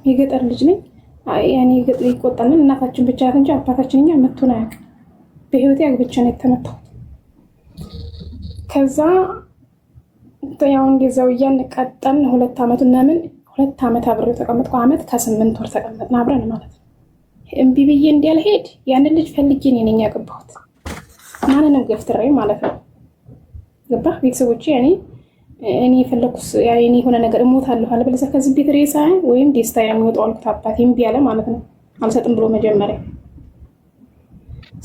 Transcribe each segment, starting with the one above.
የገጠር ልጅ ነኝ። ያኔ ገጠር ይቆጣልን እናታችን ብቻ እንጂ አባታችን እኛ መቶን አያውቅም። በህይወቴ አግብቼ ነው የተመታሁት። ከዛ ያው እንደዛው እያንቀጠልን 2 ዓመት ምናምን 2 ዓመት አብሬው ተቀመጥኩ። ዓመት ከ8 ወር ተቀመጥን አብረን ማለት ነው። እምቢ ብዬ እንዲያልሄድ ያንን ልጅ ፈልጌ እኔ ነኝ ያገባሁት። ማንንም ገፍትሬ ማለት ነው። ገባ ቤተሰቦቼ እኔ የፈለኩስ እኔ የሆነ ነገር እሞታለሁ አለበለዚያ ከዚህ ቤት ሬሳ ወይም ደስታ የሚወጣው አልኩት። አባቴ እምቢ አለ ማለት ነው። አልሰጥም ብሎ መጀመሪያ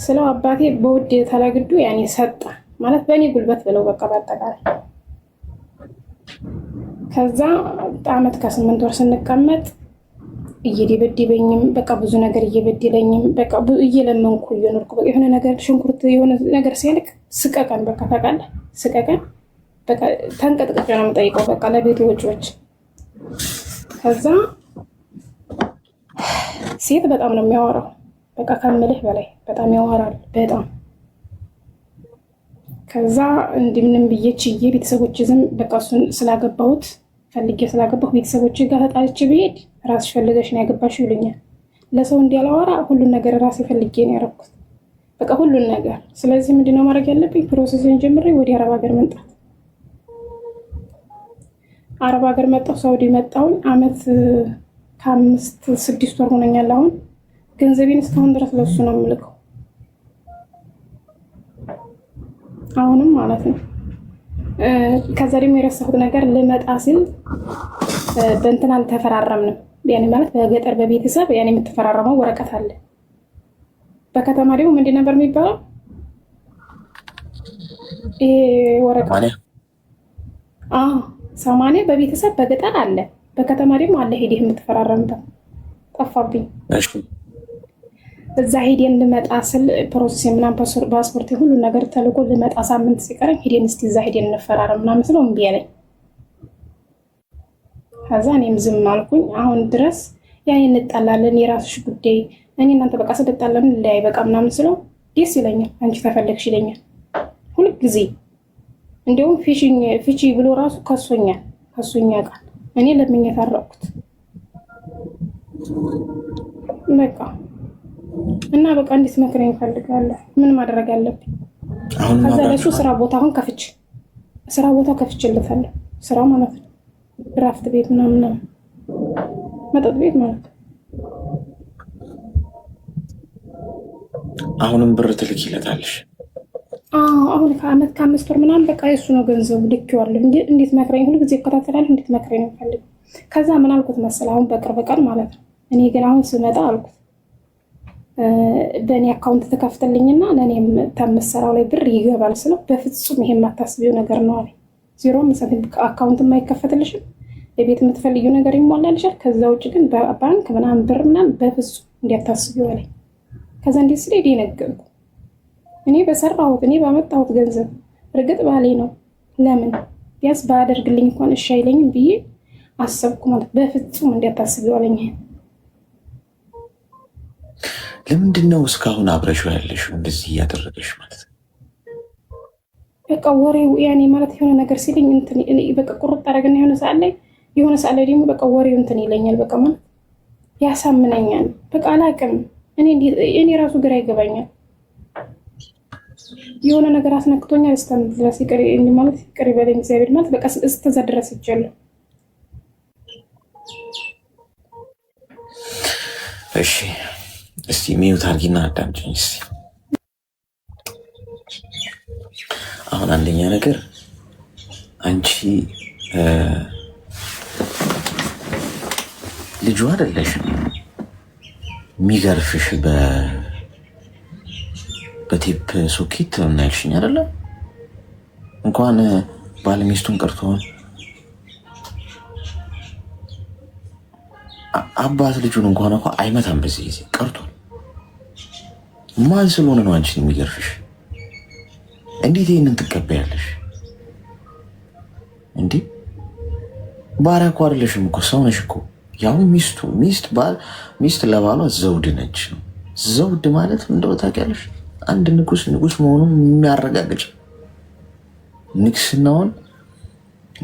ስለው አባቴ በውድ ተላግዱ ያኔ ሰጣ ማለት በእኔ ጉልበት ብለው በቃ በአጠቃላይ ከዛ ዓመት ከ8 ወር ስንቀመጥ እየደበደበኝም በቃ ብዙ ነገር እየበደለኝም በቃ እየለመንኩ እየኖርኩ በቃ የሆነ ነገር ሽንኩርት የሆነ ነገር ሲያልቅ ስቀቀን በቃ ታውቃለህ ስቀቀን በቃ ተንቀጥቅጬ ነው የምጠይቀው በቃ ለቤቱ ወጪዎች። ከዛ ሴት በጣም ነው የሚያወራው በቃ ከምልህ በላይ በጣም ያወራል በጣም። ከዛ እንደምንም ብዬ ችዬ ቤተሰቦቼ ዝም በቃ እሱን ስላገባሁት ፈልጌ ስላገባሁ ቤተሰቦቼ ጋር ተጣልቼ ብሄድ ራስሽ ፈልገሽ ነው ያገባሽው ይሉኛል። ለሰው እንዲያላወራ ሁሉን ነገር ራሴ ፈልጌ ነው ያደረኩት በቃ ሁሉን ነገር። ስለዚህ ምንድነው ማድረግ ያለብኝ? ፕሮሰስን ጀምሬ ወደ አረብ ሀገር መምጣት። አረብ ሀገር መጣሁ፣ ሳውዲ መጣሁኝ። ዓመት ከ5-6 ወር ሆነኛል። አሁን ገንዘቤን እስካሁን ድረስ ለሱ ነው የምልከው አሁንም ማለት ነው። ከዛ ደግሞ የረሳሁት ነገር ልመጣ ሲል በእንትን አልተፈራረምንም። ያኔ ማለት በገጠር በቤተሰብ ያኔ የምትፈራረመው ወረቀት አለ። በከተማ ደግሞ ምንድን ነበር የሚባለው? ይሄ ወረቀት 80 በቤተሰብ በገጠር አለ፣ በከተማ ደግሞ አለ። ሄደህ የምትፈራረምበት ጠፋብኝ። እዛ ሄደን ልመጣ ስል ፕሮሰስ ምናምን ፓስፖርት ሁሉ ነገር ተልኮ ልመጣ ሳምንት ሲቀረኝ ሄደን እስቲ እዛ ሄደን እንፈራረም ምናምን ስለው እምቢ አለኝ። ከዛ እኔም ዝም አልኩኝ። አሁን ድረስ ያን እንጣላለን የራስሽ ጉዳይ እኔ እናንተ በቃ ስንጣላለን ላይ በቃ ምናምን ስለው ደስ ይለኛል። አንቺ ተፈለግሽ ይለኛል ሁልጊዜ። እንደውም ፊቺ ብሎ ራሱ ከሶኛ ቃል እኔ ለምኜ ታረቅኩት በቃ እና በቃ እንዴት መክረኝ እፈልጋለሁ። ምን ማድረግ አለብኝ? ከዛ ለሱ ስራ ቦታ ከፍቼለታለሁ። ስራ ማለት ነው ድራፍት ቤት ምናምን መጠጥ ቤት ማለት ነው። አሁንም ብር ትልኪለታለሽ? አሁን ከዓመት ከ5 ወር ምናምን በቃ የሱ ነው ገንዘቡ ልኬዋለሁ። እንዴት መክረኝ ሁልጊዜ እከታተላለሁ። እንዴት መክረኝ ነው የምፈልገው። ከዛ ምን አልኩት መሰለህ አሁን በቅርብ ቀን ማለት ነው እኔ ግን አሁን ስመጣ አልኩት በእኔ አካውንት ተከፍተልኝና ለእኔም ተመሰራው ላይ ብር ይገባል ስለው በፍጹም ይሄ የማታስቢው ነገር ነው አለ። 0 አካውንት የማይከፈትልሽም የቤት የምትፈልጊው ነገር ይሟላልሻል። ከዛ ውጭ ግን በባንክ ምናምን ብር ምናምን በፍጹም እንዲያታስቢው አለኝ። ከዛ እንዴት ስለ ነገርኩ እኔ በሰራሁት እኔ ባመጣሁት ገንዘብ እርግጥ ባሌ ነው ለምን ቢያንስ ባደርግልኝ እንኳን እሺ አይለኝም ብዬ አሰብኩ ማለት በፍጹም እንዲያታስቢው አለኝ። ለምንድን ነው እስካሁን አብረሽው ያለሽው እንደዚህ እያደረገሽ ማለት ነው? በቃ ወሬው ያኔ ማለት የሆነ ነገር ሲለኝ እንትን በቃ ቁርጥ አደረገና የሆነ ሰዓት ላይ ደግሞ በቃ ወሬው እንትን ይለኛል። በቃ ማለት ያሳምነኛል። በቃ አላውቅም እኔ ራሱ ግራ ይገባኛል። የሆነ ነገር አስነክቶኛል። ድረስ ይቅር ማለት ይቅር ይበለኝ እግዚአብሔር ማለት በቃ እስከዛ ድረስ ይቻላል። እሺ እስቲ ሚዩት አድርጊና አዳምጪኝ እስቲ። አሁን አንደኛ ነገር አንቺ ልጁ አይደለሽም። የሚገርፍሽ በቴፕ ሶኬት እናያልሽኝ አይደለም። እንኳን ባለሚስቱን ቀርቶን አባት ልጁን እንኳን አይመታም። በዚህ ጊዜ ቀርቷል። ማን ስለሆነ ነው አንቺን የሚገርፍሽ? እንዴት ይህንን ትቀበያለሽ? እንዴ ባሪያ እኮ አይደለሽም እኮ ሰው ነሽ እኮ። ያው ሚስት ለባሏ ዘውድ ነች። ዘውድ ማለት እንደው ታውቂያለሽ፣ አንድ ንጉስ መሆኑን የሚያረጋግጥ ንግስናውን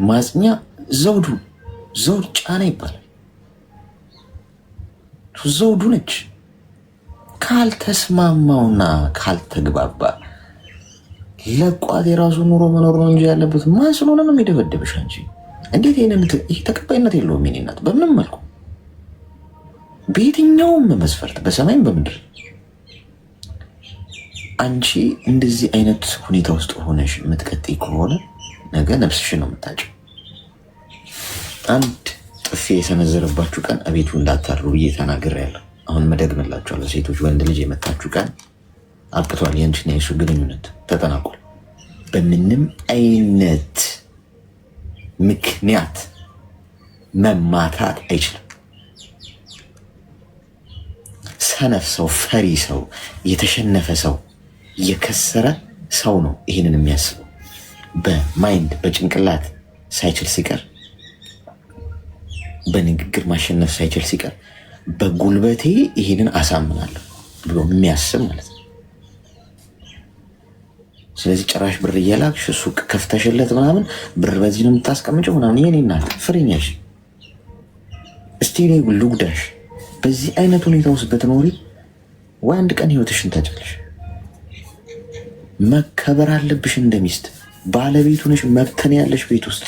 ማጽኛ ዘውድ ጫና ይባላል። ዘውዱ ነች። ካልተስማማውና ካልተግባባ ለቋት የራሱ ኑሮ መኖር ነው እንጂ ያለበት ማን ስለሆነ ነው የሚደበደብሽ አንቺ? እንዴት ይህ ተቀባይነት የለውም። የእኔ እናት በምንም መልኩ በየትኛውም መስፈርት በሰማይም በምድር አንቺ እንደዚህ አይነት ሁኔታ ውስጥ ሆነሽ የምትቀጥይ ከሆነ ነገ ነፍስሽን ነው የምታጭው። አንድ ጥፊ የሰነዘረባችሁ ቀን እቤቱ እንዳታሩ ብዬ ተናግሬያለሁ። አሁን መደግምላችኋለሁ። ሴቶች ወንድ ልጅ የመታችሁ ቀን አብቅቷል። የአንቺና የሱ ግንኙነት ተጠናቋል። በምንም አይነት ምክንያት መማታት አይችልም። ሰነፍ ሰው፣ ፈሪ ሰው፣ የተሸነፈ ሰው፣ የከሰረ ሰው ነው ይህንን የሚያስበው። በማይንድ በጭንቅላት ሳይችል ሲቀር፣ በንግግር ማሸነፍ ሳይችል ሲቀር በጉልበቴ ይህንን አሳምናለሁ ብሎ የሚያስብ ማለት ነው። ስለዚህ ጭራሽ ብር እየላክሽ ሱቅ ከፍተሽለት ምናምን ብር በዚህ ነው የምታስቀምጨው ምናምን። የኔ እናት ፍሬኛሽ እስቲ እኔ ልጉዳሽ። በዚህ አይነት ሁኔታ ውስጥ ብትኖሪ ወይ አንድ ቀን ህይወትሽን ታጫለሽ። መከበር አለብሽ እንደ ሚስት። ባለቤቱ ነሽ፣ መብት ነው ያለሽ ቤት ውስጥ።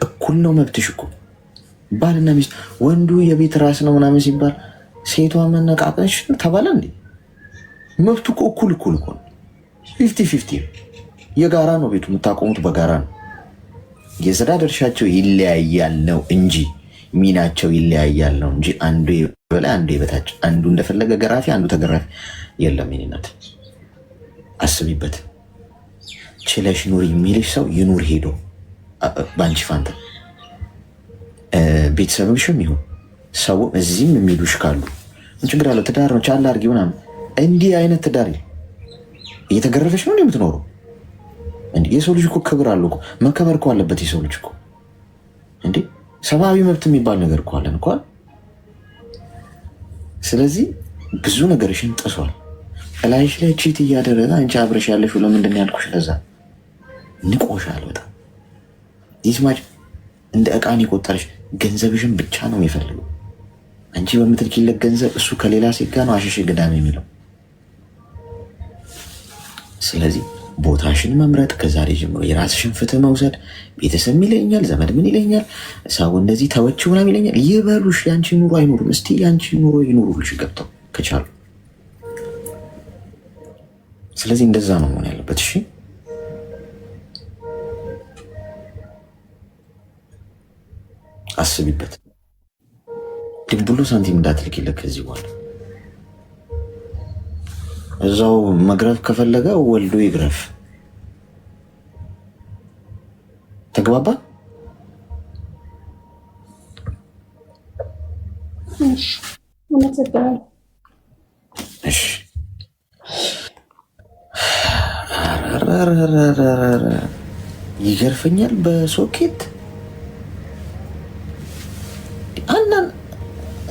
እኩል ነው መብትሽ እኮ ባልና ሚስት። ወንዱ የቤት ራስ ነው ምናምን ሲባል ሴቷ መነቃቀሽ ተባለ እንዴ? መብቱ እኮ እኩል እኮ ነው። 50-50 የጋራ ነው ቤቱ፣ የምታቆሙት በጋራ ነው። የስራ ድርሻቸው ይለያያል ነው እንጂ ሚናቸው ይለያያል ነው እንጂ አንዱ የበላይ አንዱ የበታች፣ አንዱ እንደፈለገ ገራፊ አንዱ ተገራፊ የለም። ይናት አስቢበት። ችለሽ ኑር የሚልሽ ሰው ይኑር ሄዶ በአንቺ ፋንታ። ቤተሰብሽም ይሁን ሰው እዚህም የሚሉሽ ካሉ ችግር አለው። ትዳር ነው ቻላ አድርጊ ምናምን። እንዲህ አይነት ትዳር እየተገረፈች ነው የምትኖረው። የሰው ልጅ እኮ ክብር አለው እኮ፣ መከበር እኮ አለበት የሰው ልጅ እኮ። እንዴ ሰብአዊ መብት የሚባል ነገር እኮ አለን እኮ። ስለዚህ ብዙ ነገርሽን ጥሷል። እላይሽ ላይ ቺት እያደረገ አንቺ አብረሽ ያለሽው ለምንድን ነው ያልኩሽ? ለዛ ንቆሻል በጣም ይስማጭ። እንደ ዕቃን የቆጠረሽ ገንዘብሽን ብቻ ነው የሚፈልገው። አንቺ በምትልኪለት ገንዘብ እሱ ከሌላ ሴት ጋር ነው አሸሽ ገዳም የሚለው። ስለዚህ ቦታሽን መምረጥ፣ ከዛሬ ጀምሮ የራስሽን ፍትህ መውሰድ። ቤተሰብ ምን ይለኛል፣ ዘመድ ምን ይለኛል፣ ሰው እንደዚህ ተወች ምናምን ይለኛል ይበሉሽ። የአንቺ ኑሮ አይኑሩም። እስቲ የአንቺ ኑሮ ይኑሩልሽ ገብተው ከቻሉ። ስለዚህ እንደዛ ነው መሆን ያለበት። እሺ አስቢበት። ድንቡሎ ሳንቲም እንዳትልኪለት ከዚህ በኋላ። እዛው መግረፍ ከፈለገ ወልዶ ይግረፍ። ተግባባ? እሺ ይገርፈኛል በሶኬት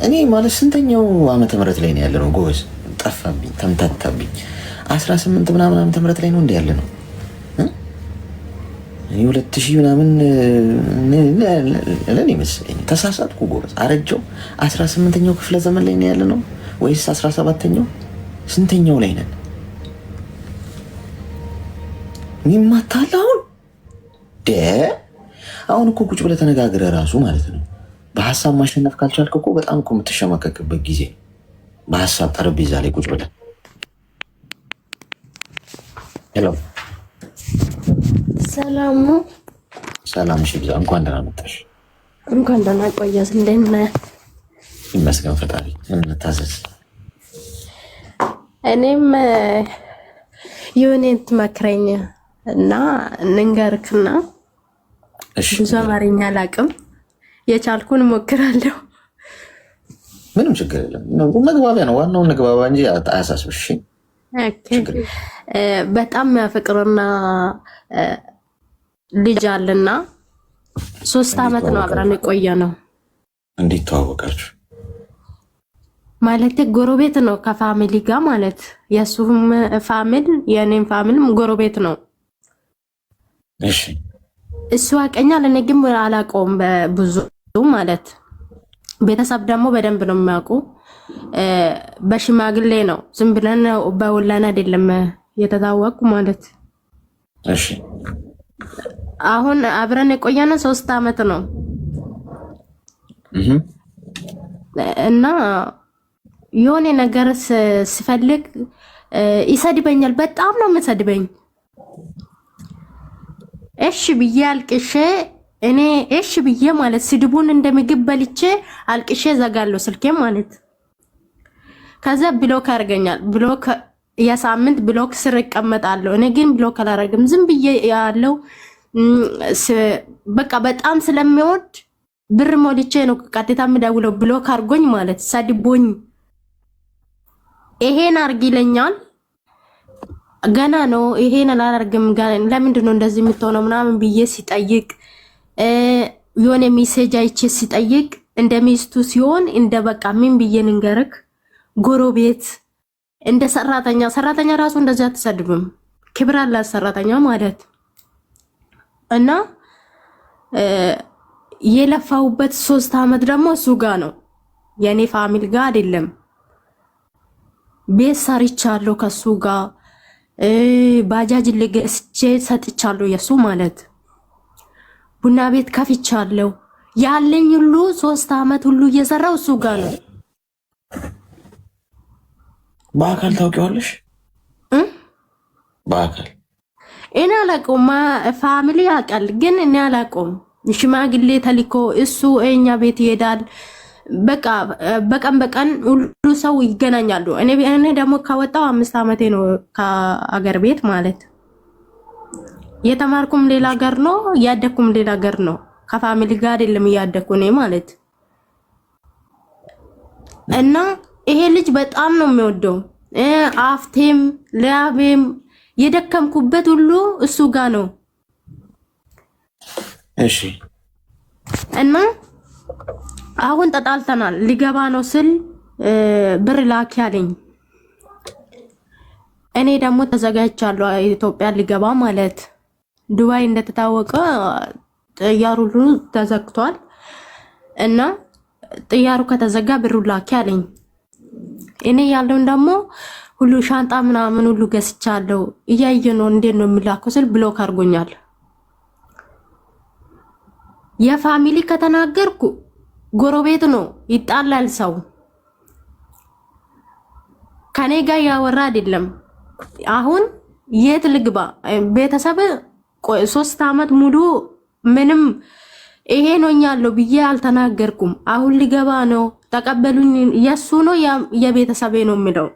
እኔ ማለት ስንተኛው ዓመተ ምህረት ላይ ነው ያለ ነው? ጎበዝ ጠፋብኝ፣ ተምታታብኝ። 18 ምናምን ዓመተ ምህረት ላይ ነው እንደ ያለ ነው። እኔ 2000 ምናምን ለኔ መስለኝ ተሳሳትኩ። ጎበዝ አረጀው። 18ኛው ክፍለ ዘመን ላይ ነው ያለ ነው ወይስ 17ኛው? ስንተኛው ላይ ነን? ይማታል አሁን እኮ ቁጭ ብለህ ተነጋግረህ ራሱ ማለት ነው። በሀሳብ ማሸነፍ ካልቻልክ እኮ በጣም እኮ የምትሸማቀቅበት ጊዜ። በሀሳብ ጠረጴዛ ላይ ቁጭ ብለህ ሄሎ፣ ሰላም ሰላም። እሺ ብዛ፣ እንኳን ደህና መጣሽ። እንኳን ደህና ቆየህ። እንዴት ነህ? ይመስገን ፈጣሪ። ምን እንታዘዝ? እኔም የሆነ ትመክረኝ እና እንንገርክና ብዙ አማርኛ አላውቅም፣ የቻልኩን እሞክራለሁ። ምንም ችግር የለም። መግባቢያ ነው ዋናው፣ መግባቢያ እንጂ አያሳስብሽ። በጣም ፍቅርና ልጅ አለና 3 ዓመት ነው አብረን የቆየ ነው። እንዴት ተዋወቃችሁ? ማለት ጎረቤት ነው ከፋሚሊ ጋር ማለት የሱም ፋሚሊ የኔም ፋሚሊም ጎረቤት ነው። እሺ እሱ አቀኛል፣ እኔ ግን አላውቀውም ብዙ ማለት ቤተሰብ ደግሞ በደንብ ነው የሚያውቁ። በሽማግሌ ነው ዝም ብለን በወላን አይደለም የተታወቁ ማለት። እሺ አሁን አብረን የቆየነው 3 አመት ነው እና የሆነ ነገር ስፈልግ ይሰድበኛል። በጣም ነው የምሰድበኝ። እሺ ብዬ አልቅሼ እኔ እሺ ብዬ ማለት ስድቡን እንደምግብ በልቼ አልቅሼ ዘጋለሁ ስልኬ ማለት። ከዛ ብሎክ ያርገኛል። ብሎክ የሳምንት ብሎክ ስር እቀመጣለሁ። እኔ ግን ብሎክ አላረግም። ዝም ብዬ ያለው በቃ በጣም ስለሚወድ ብር ሞልቼ ነው ቀጥታ የምደውለው። ብሎክ አርጎኝ ማለት ሰድቦኝ ይሄን አርግ ይለኛል። ገና ነው ይሄን አላደርግም። ለምንድን ነው እንደዚህ የምትሆነው ምናምን ብዬ ሲጠይቅ የሆነ ሜሴጅ አይቼ ሲጠይቅ እንደ ሚስቱ ሲሆን እንደ በቃ ምን ብዬ ንገርክ ጎረቤት እንደ ሰራተኛ ራሱ እንደዚህ አትሰድብም። ክብር አላት ሰራተኛ ማለት እና የለፋውበት 3 አመት ደግሞ እሱ ጋር ነው የኔ ፋሚሊ ጋር አይደለም። ቤት ሰርቻለሁ ከሱ ጋር ባጃጅ ለገስቼ ሰጥቻለሁ የሱ ማለት ቡና ቤት ከፍቻለሁ። ያለኝ ሁሉ 3 አመት ሁሉ እየሰራው እሱ ጋር ነው። በአካል ታውቂዋለሽ? በአካል እኔ አላውቀውም። ፋሚሊ ያውቃል ግን እኔ አላውቀውም። ሽማግሌ ተልኮ እሱ እኛ ቤት ይሄዳል። በቃ በቀን ሁሉ ሰው ይገናኛሉ። እኔ ደግሞ ካወጣው 5 አመቴ ነው ከአገር ቤት ማለት። የተማርኩም ሌላ ሀገር ነው ያደኩም ሌላ ሀገር ነው። ከፋሚሊ ጋር አይደለም ያደኩ እኔ ማለት እና ይሄ ልጅ በጣም ነው የሚወደው። አፍቴም ላቤም የደከምኩበት ሁሉ እሱ ጋር ነው። እሺ እና አሁን ተጣልተናል። ሊገባ ነው ስል ብር ላኪ አለኝ። እኔ ደግሞ ተዘጋጅቻለሁ ኢትዮጵያ ሊገባ ማለት። ዱባይ እንደተታወቀ ጥያሩ ሁሉ ተዘግቷል እና ጥያሩ ከተዘጋ ብሩ ላኪ አለኝ። እኔ ያለውን ደግሞ ሁሉ ሻንጣ ምናምን ሁሉ ገዝቻለሁ። እያየ ነው እንዴት ነው የሚላከው ስል ብሎክ አድርጎኛል። የፋሚሊ ከተናገርኩ ጎረቤት ነው ይጣላል ሰው። ከኔ ጋር ያወራ አይደለም። አሁን የት ልግባ? ቤተሰብ 3 አመት ሙሉ ምንም ይሄ ነው ያለው ብዬ አልተናገርኩም። አሁን ሊገባ ነው ተቀበሉኝ። የሱ ነው የቤተሰቤ ነው የሚለው።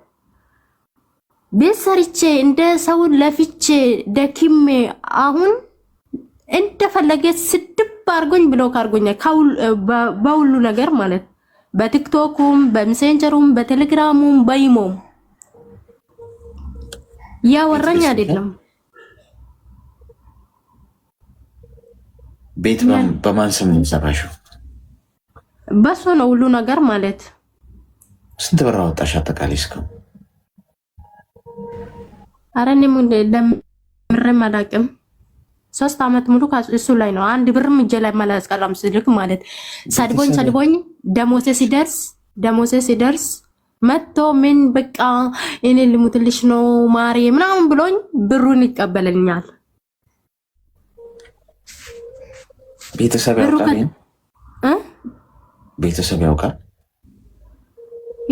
ቤት ሰርቼ እንደ ሰው ለፍቼ ደክሜ አሁን እንደፈለገ ስድብ አርጎኝ ብሎክ አርጎኛል። በሁሉ ነገር ማለት በቲክቶኩም በሜሴንጀሩም በቴሌግራሙም በኢሞም ያወራኝ አይደለም። ቤት በማን ስም ነው የሰራሽው? በሱ ነው ሁሉ ነገር ማለት። ስንት ብር አወጣሽ አጠቃላይ እስካሁን? ኧረ እኔም ለምሬም አላውቅም። 3 አመት ሙሉ እሱ ላይ ነው። አንድ ብርም እጄ ላይ ማላስቀራም ስልክ ማለት ሰድቦኝ ደሞሴ ሲደርስ መጥቶ ምን በቃ እኔ ልሙትልሽ ነው ማሪ ምናምን ብሎኝ ብሩን ይቀበለኛል። ቤተሰብ ያውቃል? ቤተሰብ ያውቃል?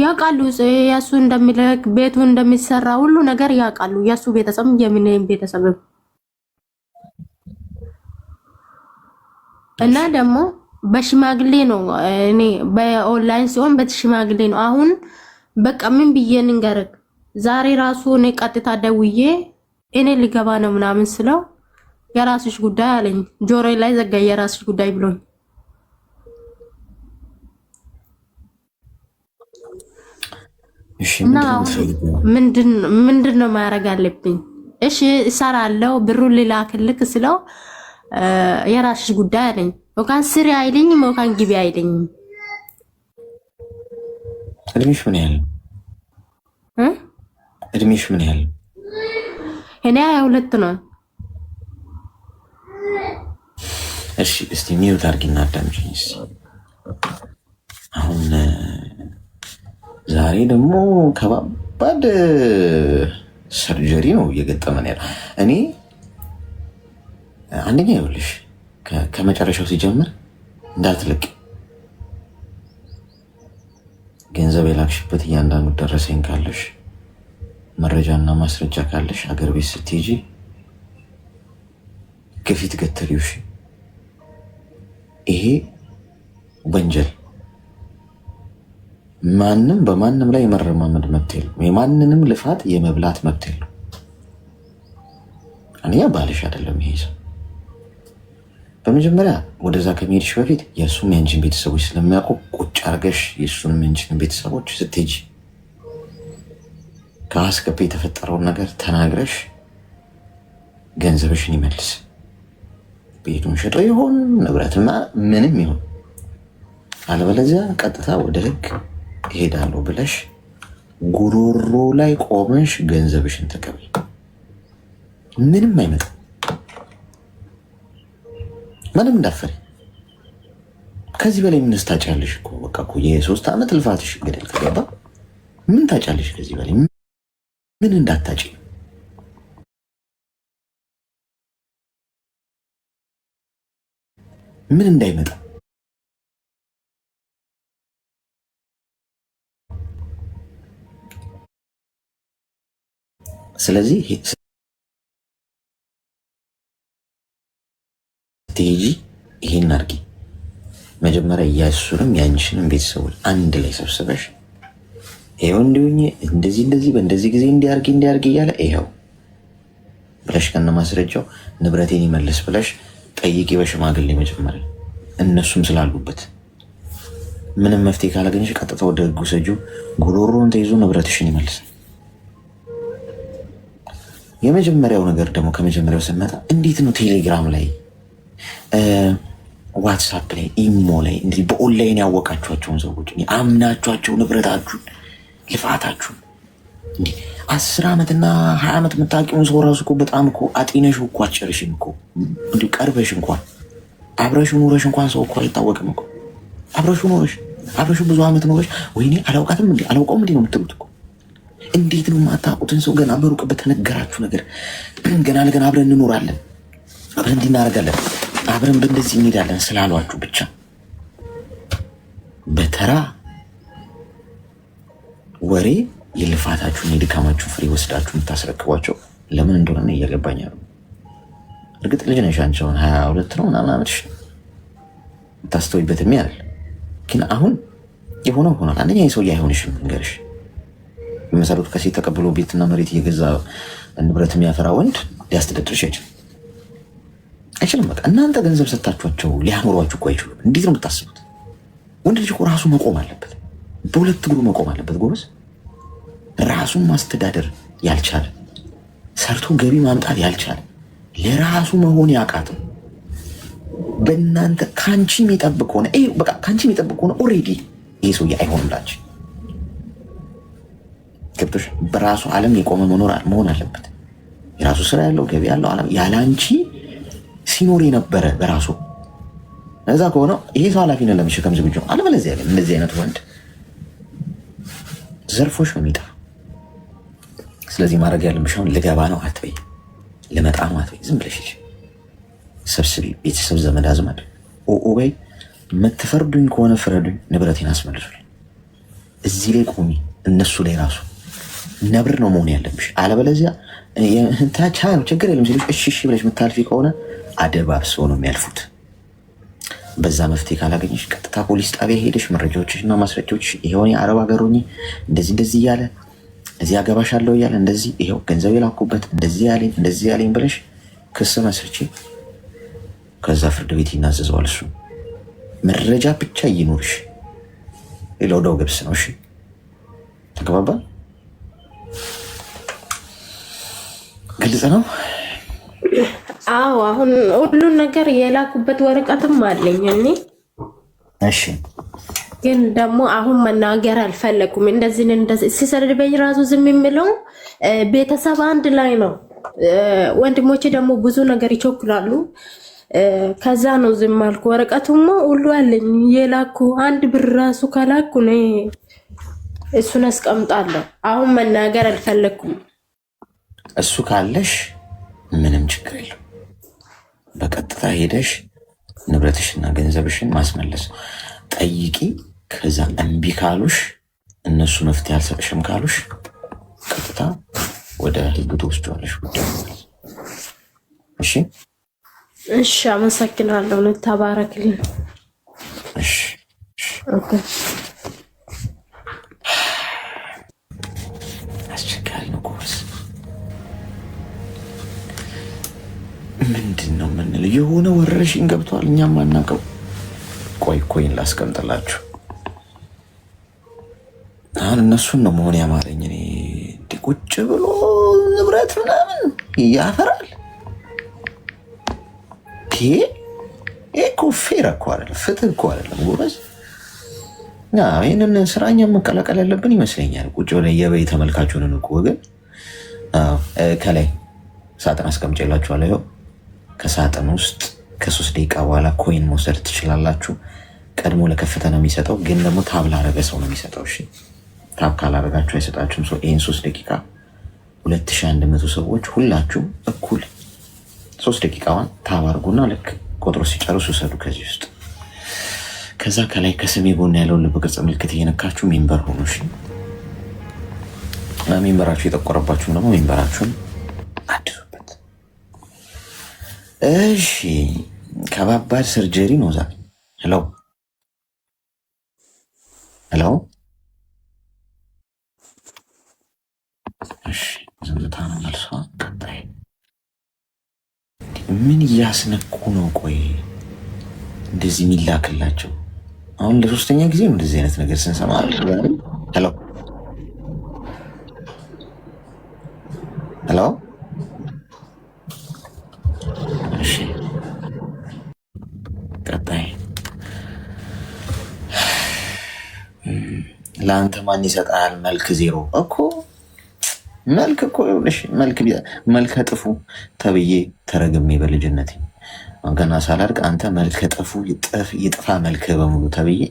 ያውቃሉ። ያሱ እንደሚለክ ቤቱ እንደሚሰራ ሁሉ ነገር ያውቃሉ። ያሱ ቤተሰብ የምን ቤተሰብ እና ደግሞ በሽማግሌ ነው። እኔ በኦንላይን ሲሆን በሽማግሌ ነው። አሁን በቃ ምን ብዬ ንገርክ? ዛሬ ራሱ እኔ ቀጥታ ደውዬ እኔ ሊገባ ነው ምናምን ስለው የራስሽ ጉዳይ አለኝ። ጆሮዬ ላይ ዘጋ የራስሽ ጉዳይ ብሎኝ። እሺ ምንድን ነው ማድረግ አለብኝ? እሺ እሰራለሁ ብሩን ልላክልክ ስለው የራስሽ ጉዳይ አለኝ። ወካን ስሪ አይለኝም፣ ወካን ግቢ አይለኝም። እድሜሽ ምን ያህል? እድሜሽ ምን ያህል? እኔ 22 ነው። እሺ እስቲ ሚውት አድርጊና አዳምጪኝ እስቲ። አሁን ዛሬ ደግሞ ከባድ ሰርጀሪ ነው እየገጠመን ያለው። እኔ አንደኛ ይኸውልሽ ከመጨረሻው ሲጀምር እንዳትለቅ ገንዘብ የላክሽበት እያንዳንዱ ደረሰኝ ካለሽ መረጃና ማስረጃ ካለሽ ሀገር ቤት ስትሄጂ ከፊት ገተሪውሽ ይሄ ወንጀል ማንም በማንም ላይ የመረማመድ መብት የለም። የማንንም ልፋት የመብላት መብት የለም። አንያ ባልሽ አይደለም ይሄ ሰው። በመጀመሪያ ወደዛ ከመሄድሽ በፊት የእሱም የአንቺን ቤተሰቦች ስለሚያውቁ ቁጭ አርገሽ የእሱንም የአንቺን ቤተሰቦች ስትሄጂ ከአስከፊ የተፈጠረውን ነገር ተናግረሽ ገንዘብሽን ይመልስ። ቤቱን ሸጦ ይሆን ንብረትና ምንም ይሆን፣ አለበለዚያ ቀጥታ ወደ ህግ እሄዳለሁ ብለሽ ጉሮሮ ላይ ቆመሽ ገንዘብሽን ተቀበል። ምንም አይመጣም። ምንም እንዳፈሪ ከዚህ በላይ ምን ታጫለሽ? እኮ በቃ እኮ የ3 ዓመት ልፋትሽ ገደል ከገባ ምን ታጫለሽ? ከዚህ በላይ ምን እንዳታጭ ምን እንዳይመጣ ስለዚህ ስትሄጂ ይሄን አርጊ። መጀመሪያ የእሱንም የአንቺንም ቤተሰቦች አንድ ላይ ሰብስበሽ ይኸው እንዲሁኝ እንደዚህ በእንደዚህ ጊዜ እንዲያርጊ እያለ ይኸው ብለሽ ከነ ማስረጃው ንብረቴን ይመልስ ብለሽ ጠይቂ በሽማግሌ መጀመሪያ እነሱም ስላሉበት። ምንም መፍትሄ ካላገኘሽ ቀጥታ ወደ ህጉ ሰጂው ጉሮሮን ተይዞ ንብረትሽን ይመልሳል። የመጀመሪያው ነገር ደግሞ ከመጀመሪያው ስንመጣ እንዴት ነው ቴሌግራም ላይ ዋትሳፕ ላይ ኢሞ ላይ እንዲህ በኦንላይን ያወቃችኋቸውን ሰዎች አምናችኋቸው ንብረታችሁን ልፋታችሁን እንዲህ 10 ዓመትና 20 ዓመት የምታውቂውን ሰው ራሱ እኮ በጣም እኮ አጤነሽው እኮ አትጨርሽም እኮ እንዲሁ ቀርበሽ እንኳን አብረሽው ኖረሽ እንኳን ሰው እኮ አይታወቅም እኮ አብረሽው ብዙ ዓመት ኖረሽ ወይኔ አላውቃትም እንዴ አላውቀውም እንዴ ነው የምትሉት እኮ። እንዴት ነው የማታውቁትን ሰው ገና በሩቅ በተነገራችሁ ነገር ገና ለገና አብረን እንኖራለን አብረን እንዲህ እናደርጋለን አብረን በእንደዚህ እንሄዳለን ስላሏችሁ ብቻ በተራ ወሬ የልፋታችሁን የድካማችሁን ፍሬ ወስዳችሁ የምታስረክቧቸው ለምን እንደሆነ እየገባኝ ነው። እርግጥ ልጅ ነሽ አንቺ አሁን 22 ነው ምናምን ዓመትሽ የምታስተውይበትም ያህል ግን አሁን የሆነው ሆኗል። አንደኛ የሰውዬ አይሆንሽም እንገርሽ የመሰረቱ ከሴት ተቀብሎ ቤትና መሬት እየገዛ ንብረት የሚያፈራ ወንድ ሊያስተዳድርሽ አይችልም። በቃ እናንተ ገንዘብ ሰጣችኋቸው ሊያኖሯችሁ እኮ አይችሉም። እንዴት ነው የምታስቡት? ወንድ ልጅ እኮ ራሱ መቆም አለበት፣ በሁለት እግሩ መቆም አለበት። ጎበዝ ራሱን ማስተዳደር ያልቻለ ሰርቶ ገቢ ማምጣት ያልቻለ ለራሱ መሆን ያቃተው በእናንተ ካንቺ የሚጠብቅ ሆነ በቃ ካንቺ የሚጠብቅ ሆነ ኦልሬዲ ይሄ ሰውዬ አይሆንላችሁ። ገብቶሽ? በራሱ ዓለም የቆመ መሆን አለበት። የራሱ ስራ ያለው ገቢ ያለው ዓለም ያለ አንቺ ሲኖር የነበረ በራሱ እዛ ከሆነ ይሄ ሰው ኃላፊነት ለመሸከም ዝግጁ ነው። አለበለዚያ ግን እንደዚህ አይነት ወንድ ዘርፎች ነው የሚጠፋ። ስለዚህ ማድረግ ያለብሽ አሁን ልገባ ነው አትበይ፣ ልመጣ ነው አትበይ። ዝም ብለሽ ሰብስቢ፣ ቤተሰብ ዘመድ አዝማድ በይ። የምትፈርዱኝ ከሆነ ፍረዱኝ፣ ንብረቴን አስመልሱልኝ። እዚህ ላይ ቆሚ። እነሱ ላይ ራሱ ነብር ነው መሆን ያለብሽ። አለበለዚያ ታቻ ነው ችግር የለም ሲሉሽ እሺ ብለሽ የምታልፊ ከሆነ አደባብሰው ነው የሚያልፉት። በዛ መፍትሄ ካላገኘሽ ቀጥታ ፖሊስ ጣቢያ ሄደሽ መረጃዎችሽና ማስረጃዎች ይሄው አረብ ሀገር ሆኜ እንደዚህ እያለ እዚህ አገባሻለሁ እያለ እንደዚህ ይሄው ገንዘብ የላኩበት እንደዚህ ያለኝ ብለሽ ክስ መስርቼ ከዛ ፍርድ ቤት ይናዘዘዋል። እሱ መረጃ ብቻ ይኑርሽ፣ ሌላው ደው ገብስ ነው። እሺ ተግባባ? ግልጽ ነው? አዎ። አሁን ሁሉን ነገር የላኩበት ወረቀትም አለኝ እኔ። እሺ ግን ደግሞ አሁን መናገር አልፈለኩም። እንደዚህ ሲሰድበኝ ራሱ ዝም የሚለው ቤተሰብ አንድ ላይ ነው። ወንድሞቼ ደግሞ ብዙ ነገር ይቸኩላሉ። ከዛ ነው ዝም አልኩ። ወረቀቱማ ሁሉ አለኝ የላኩ አንድ ብር ራሱ ካላኩ ነው እሱን አስቀምጣለሁ። አሁን መናገር አልፈለኩም። እሱ ካለሽ ምንም ችግር የለም። በቀጥታ ሄደሽ ንብረትሽና ገንዘብሽን ማስመለስ ጠይቂ። ከዛ እምቢ ካሉሽ እነሱ መፍትሄ አልሰጥሽም ካሉሽ ቀጥታ ወደ ህግ ትወስጂዋለሽ ጉዳዩ። እሺ እሺ፣ አመሰግናለሁ። ተባረክልኝ። እሺ ኦኬ። አስቸጋሪ ነው ጎበዝ። ምንድን ነው የምንለው? የሆነ ወረርሽኝ ገብቷል፣ እኛም አናውቀው። ቆይ ኮይን ላስቀምጥላችሁ። አሁን እነሱን ነው መሆን ያማረኝ። እኔ ቁጭ ብሎ ንብረት ምናምን ያፈራል። ይሄ እኮ ፌር እኮ አይደለም፣ ፍትህ እኮ አይደለም ጎበዝ። ይህንን ስራኛ መቀላቀል ያለብን ይመስለኛል። ቁጭ ብለ የበይ ተመልካቹንን እኮ ግን ከላይ ሳጥን አስቀምጬላችኋለሁ። ይኸው ከሳጥን ውስጥ ከ3 ደቂቃ በኋላ ኮይን መውሰድ ትችላላችሁ። ቀድሞ ለከፈተ ነው የሚሰጠው፣ ግን ደግሞ ታብ ላረገ ሰው ነው የሚሰጠው። እሺ ታብ ካላረጋችሁ አይሰጣችሁም። ሰው ይህን 3 ደቂቃ 2100 ሰዎች ሁላችሁም እኩል 3 ደቂቃዋን ታብ አርጉና ልክ ቆጥሮ ሲጨርሱ ውሰዱ ከዚህ ውስጥ። ከዛ ከላይ ከስሜ ጎን ያለውን ልብ ቅርጽ ምልክት እየነካችሁ ሜምበር ሆኑ። እሺ ሜምበራችሁ የጠቆረባችሁም ደግሞ ሜምበራችሁን አድሱበት። እሺ ከባባድ ሰርጀሪ ነው ዛሬ። ሄሎ ሄሎ። እሺ ዝምታ ነው መልሷ። ቀጣይ ምን እያስነኩ ነው? ቆይ እንደዚህ የሚላክላቸው አሁን ለሶስተኛ ጊዜ ነው እንደዚህ አይነት ነገር ስንሰማ። ሄሎ ሄሎ። እሺ ቀጣይ ለአንተ ማን ይሰጣል? መልክ 0 እኮ መልክ እኮ ይኸውልሽ፣ መልከ ጥፉ ተብዬ ተረግሜ በልጅነቴ ገና ሳላድግ አንተ መልከ ጥፉ ይጥፋ መልክ በሙሉ ተብዬ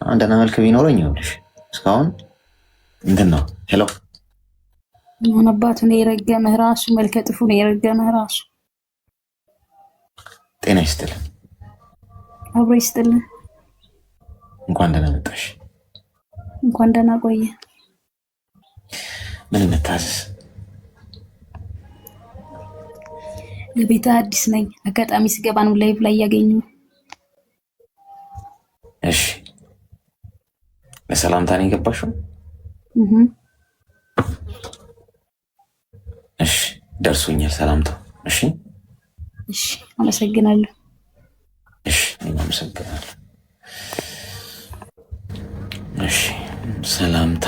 አንደና መልክ ቢኖረኝ ይኸውልሽ እስካሁን እንትን ነው። ሄሎ ምን አባቱ ነው የረገመህ? ራሱ መልከ ጥፉ ነው የረገመህ ራሱ። ጤና ይስጥልን። አብሮ ይስጥልን። እንኳን ደህና መጣሽ። እንኳን ደህና ቆየ። ምን እንታዘዝ? ለቤት አዲስ ነኝ። አጋጣሚ ስገባ ነው ላይቭ ላይ ያገኙ። እሺ ለሰላምታ ነው የገባሽው? እሺ ደርሶኛል ሰላምታው። እሺ እሺ አመሰግናለሁ። እሺ እኔም አመሰግናለሁ። እሺ ሰላምታ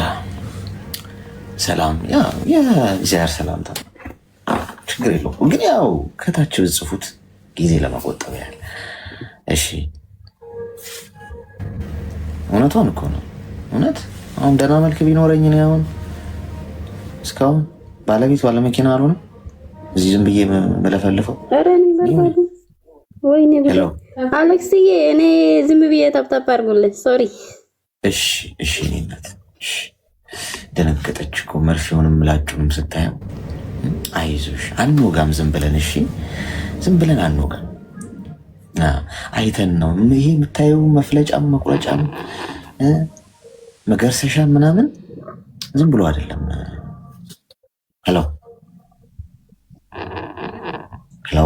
ሰላም የዚያር ሰላምታ ችግር የለውም፣ ግን ያው ከታች ጽፉት ጊዜ ለመቆጠብ ያህል። እሺ እውነቷን እኮ ነው። እውነት አሁን ደህና መልክ ቢኖረኝ ነው አሁን እስካሁን ባለቤት ባለመኪና አልሆነም እዚህ ዝም ብዬ መለፈልፈው። ወይኔ አሌክስዬ፣ እኔ ዝም ብዬ ጠብጠብ አድርጎልኝ ሶሪ። እሺ እሺ እኔነት ደነገጠች እኮ መርፌውንም ምላጩንም ስታየው። አይዞሽ አንወጋም ዝም ብለን። እሺ ዝም ብለን አንወጋም፣ አይተን ነው። ይሄ የምታየው መፍለጫም መቁረጫም መገርሰሻ ምናምን ዝም ብሎ አይደለም። ሄሎ ሄሎ።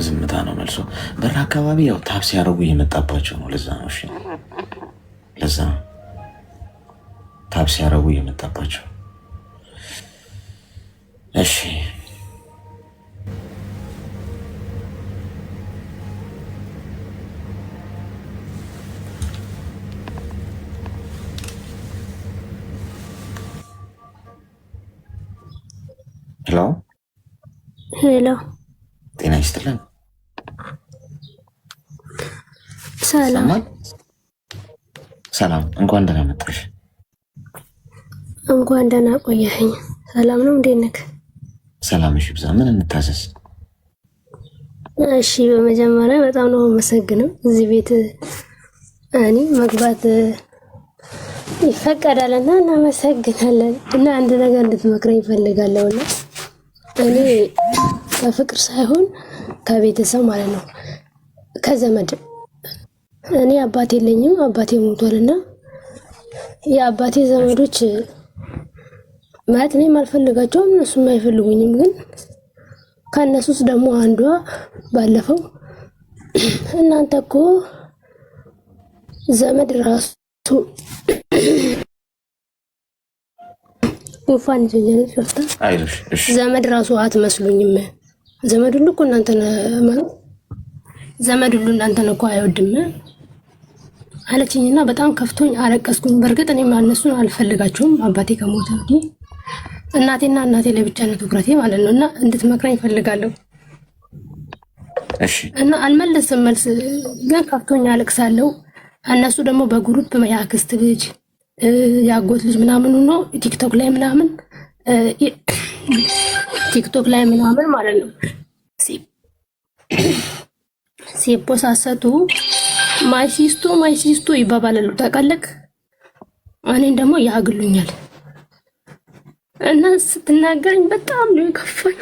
ዝምታ ነው መልሶ። በር አካባቢ ያው ታብ ሲያደርጉ እየመጣባቸው ነው። ለዛ ነው። እሺ ለዛ ታብ ሲያደርጉ እየመጣባቸው። እሺ ሄሎ ሄሎ። ጤና ይስጥልን። ሰላም ሰላም። እንኳን ደህና መጣሽ። እንኳን ደህና ቆየኸኝ። ሰላም ነው? እንዴት ነህ? ሰላምሽ ይብዛ። ምን እንታዘዝ? እሺ በመጀመሪያ በጣም ነው የማመሰግነው። እዚህ ቤት እኔ መግባት ይፈቀዳልና እናመሰግናለን። እና አንድ ነገር እንድትመክረኝ እፈልጋለሁና እኔ ከፍቅር ሳይሆን ከቤተሰብ ማለት ነው ከዘመድ እኔ አባቴ የለኝም፣ አባቴ ሞቷልና የአባቴ ዘመዶች ማለት እኔም አልፈልጋቸውም እነሱም አይፈልጉኝም። ግን ከእነሱስ ደግሞ አንዷ ባለፈው እናንተ እኮ ዘመድ ራሱ ጉንፋን ይዘኛል ይፈታ ዘመድ ራሱ አትመስሉኝም። ዘመድ ሁሉ እኮ እናንተ ማለት ዘመድ ሁሉ እናንተን እኮ አይወድም አለችኝና በጣም ከፍቶኝ አለቀስኩኝ። በእርግጥ እኔም እነሱን አልፈልጋቸውም አባቴ ከሞተ ወዲህ እናቴና እናቴ ላይ ብቻ ነው ትኩረቴ ማለት ነው። እና እንድትመክረኝ እፈልጋለሁ። እሺ። እና አልመለስም መልስ ግን ከፍቶኝ አለቅሳለሁ። እነሱ ደግሞ በግሩፕ የአክስት ልጅ የአጎት ልጅ ምናምን ነው ቲክቶክ ላይ ምናምን ማለት ነው ሲፖሳሰቱ ማይሲስቱ ይባባላሉ ታውቃለህ። እኔን ደግሞ ያግሉኛል እና ስትናገረኝ በጣም ነው የከፋኝ።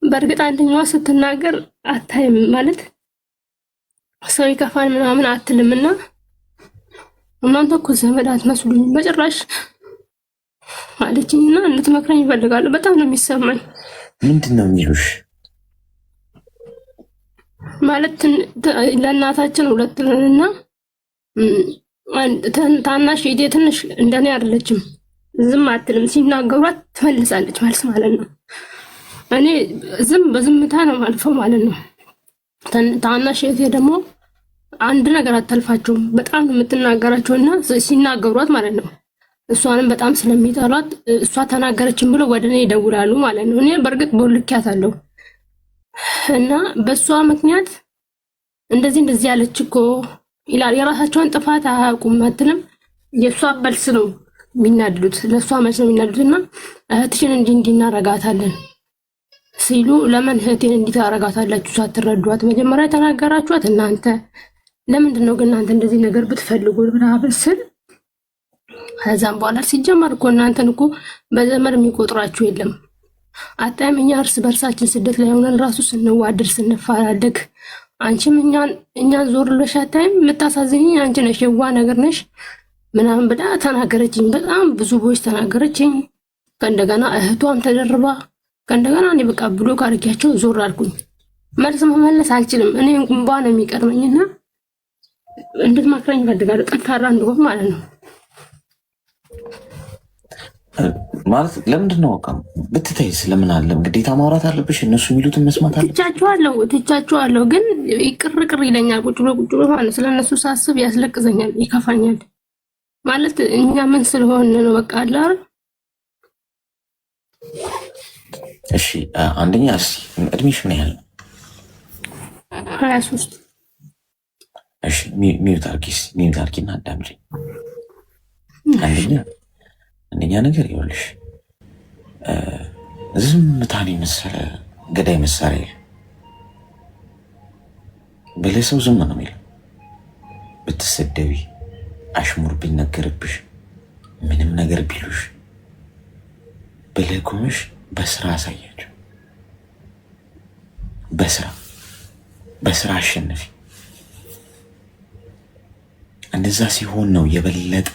በእርግጥ አንደኛዋ ስትናገር አታይም ማለት ሰው ይከፋን ምናምን አትልምና እናንተ እኮ ዘመድ አትመስሉኝ በጭራሽ አለችኝና እንድትመክረኝ ይፈልጋሉ። በጣም ነው የሚሰማኝ። ምንድን ነው የሚሉሽ? ማለት ለእናታችን ሁለት ነንና ታናሽ ሄዴ ትንሽ እንደኔ አይደለችም፣ ዝም አትልም። ሲናገሯት ትመልሳለች መልስ ማለት ነው። እኔ በዝምታ ነው ማልፈው ማለት ነው። ታናሽ ሄዴ ደግሞ አንድ ነገር አታልፋቸውም። በጣም ነው የምትናገራቸውና ሲናገሯት ማለት ነው እሷንም በጣም ስለሚጠሏት እሷ ተናገረችን ብለው ወደ እኔ ይደውላሉ ማለት ነው። እኔ በእርግጥ ቦልኪያታለሁ እና በእሷ ምክንያት እንደዚህ ያለች እኮ ይላል። የራሳቸውን ጥፋት አያውቁም አትልም። የእሷ መልስ ነው የሚናድዱት፣ ለእሷ መልስ ነው የሚናድዱትና እህትሽን እንዲህ እናረጋታለን ሲሉ ለምን እህቴን እንዲህ ታረጋታላችሁ ሳትረዷት? መጀመሪያ የተናገራችኋት እናንተ ለምንድን ነው ግን እናንተ እንደዚህ ነገር ብትፈልጉ ምናምን ስል ከዛም በኋላ ሲጀመር እኮ እናንተን እኮ በዘመድ የሚቆጥራችሁ የለም። አጣም እኛ እርስ በርሳችን ስደት ላይ ሆነን ራሱ ስንዋደድ ስንፋላደግ አንቺም እኛን ዞር ብለሽ አታይም። የምታሳዝኝ አንቺ ነሽ፣ የዋ ነገር ነሽ ምናምን ብላ ተናገረችኝ። በጣም ብዙ ቦይስ ተናገረችኝ። ከእንደገና እህቷም ተደርባ ከእንደገና እኔ በቃ ብሎ ካርጊያቸው ዞር አልኩኝ። መልስ መመለስ አልችልም። እኔ እንባ ነው የሚቀርመኝና እንድትመክረኝ እፈልጋለሁ። ጠንካራ እንደሆን ማለት ነው። ማለት ለምንድን ነው ብትተይ ስለምን አለም ግዴታ ማውራት አለብሽ? እነሱ የሚሉትን መስማት አለ። ትቻቸዋለሁ ግን ቅር ይለኛል። ቁጭ ብሎ ማለት ስለነሱ ሳስብ ያስለቅዘኛል፣ ይከፋኛል። ማለት እኛ ምን ስለሆነ ነው በቃ አለ። እሺ አንደኛ እድሜሽ ምን ያህል ነው? 23 እሺ ሚዩት አርጊና አዳምጪኝ። አንደኛ ነገር ይኸውልሽ ዝምታን የመሰለ ገዳይ መሳሪያ ብለህ ሰው ዝም ነው የሚለው። ብትሰደቢ፣ አሽሙር ቢነገርብሽ፣ ምንም ነገር ቢሉሽ ብለህ ቆመሽ በስራ አሳያቸው። በስራ አሸንፊ። እንደዛ ሲሆን ነው የበለጠ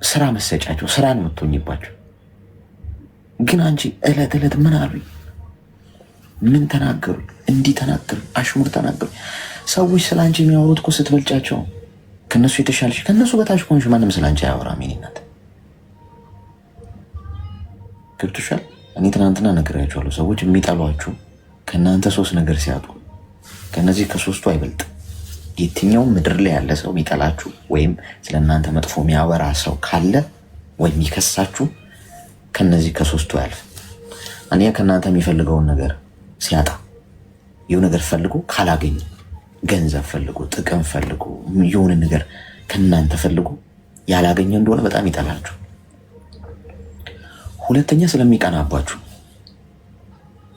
ስራ መሰጫቸው፣ ስራ ነው የምትሆኝባቸው። ግን አንቺ እለት ምን አሉኝ፣ ምን ተናገሩ፣ እንዲህ ተናገሩ፣ አሽሙር ተናገሩ። ሰዎች ስለ አንቺ የሚያወሩት እኮ ስትበልጫቸው፣ ከነሱ የተሻለሽ ከነሱ በታች ከሆንሽ ማንም ስለ አንቺ አያወራም። የእኔ እናት ገብቶሻል? እኔ ትናንትና ነግሬያቸዋለሁ። ሰዎች የሚጠሏችሁ ከእናንተ 3 ነገር ሲያጡ ከነዚህ ከ3ቱ አይበልጥ። የትኛውም ምድር ላይ ያለ ሰው የሚጠላችሁ ወይም ስለ እናንተ መጥፎ የሚያወራ ሰው ካለ ወይም የሚከሳችሁ ከነዚህ ከ3ቱ ያልፍ። አንደኛ ከእናንተ የሚፈልገውን ነገር ሲያጣ፣ የሆነ ነገር ፈልጎ ካላገኘ ገንዘብ ፈልጎ ጥቅም ፈልጎ የሆነ ነገር ከእናንተ ፈልጎ ያላገኘ እንደሆነ በጣም ይጠላችሁ። ሁለተኛ ስለሚቀናባችሁ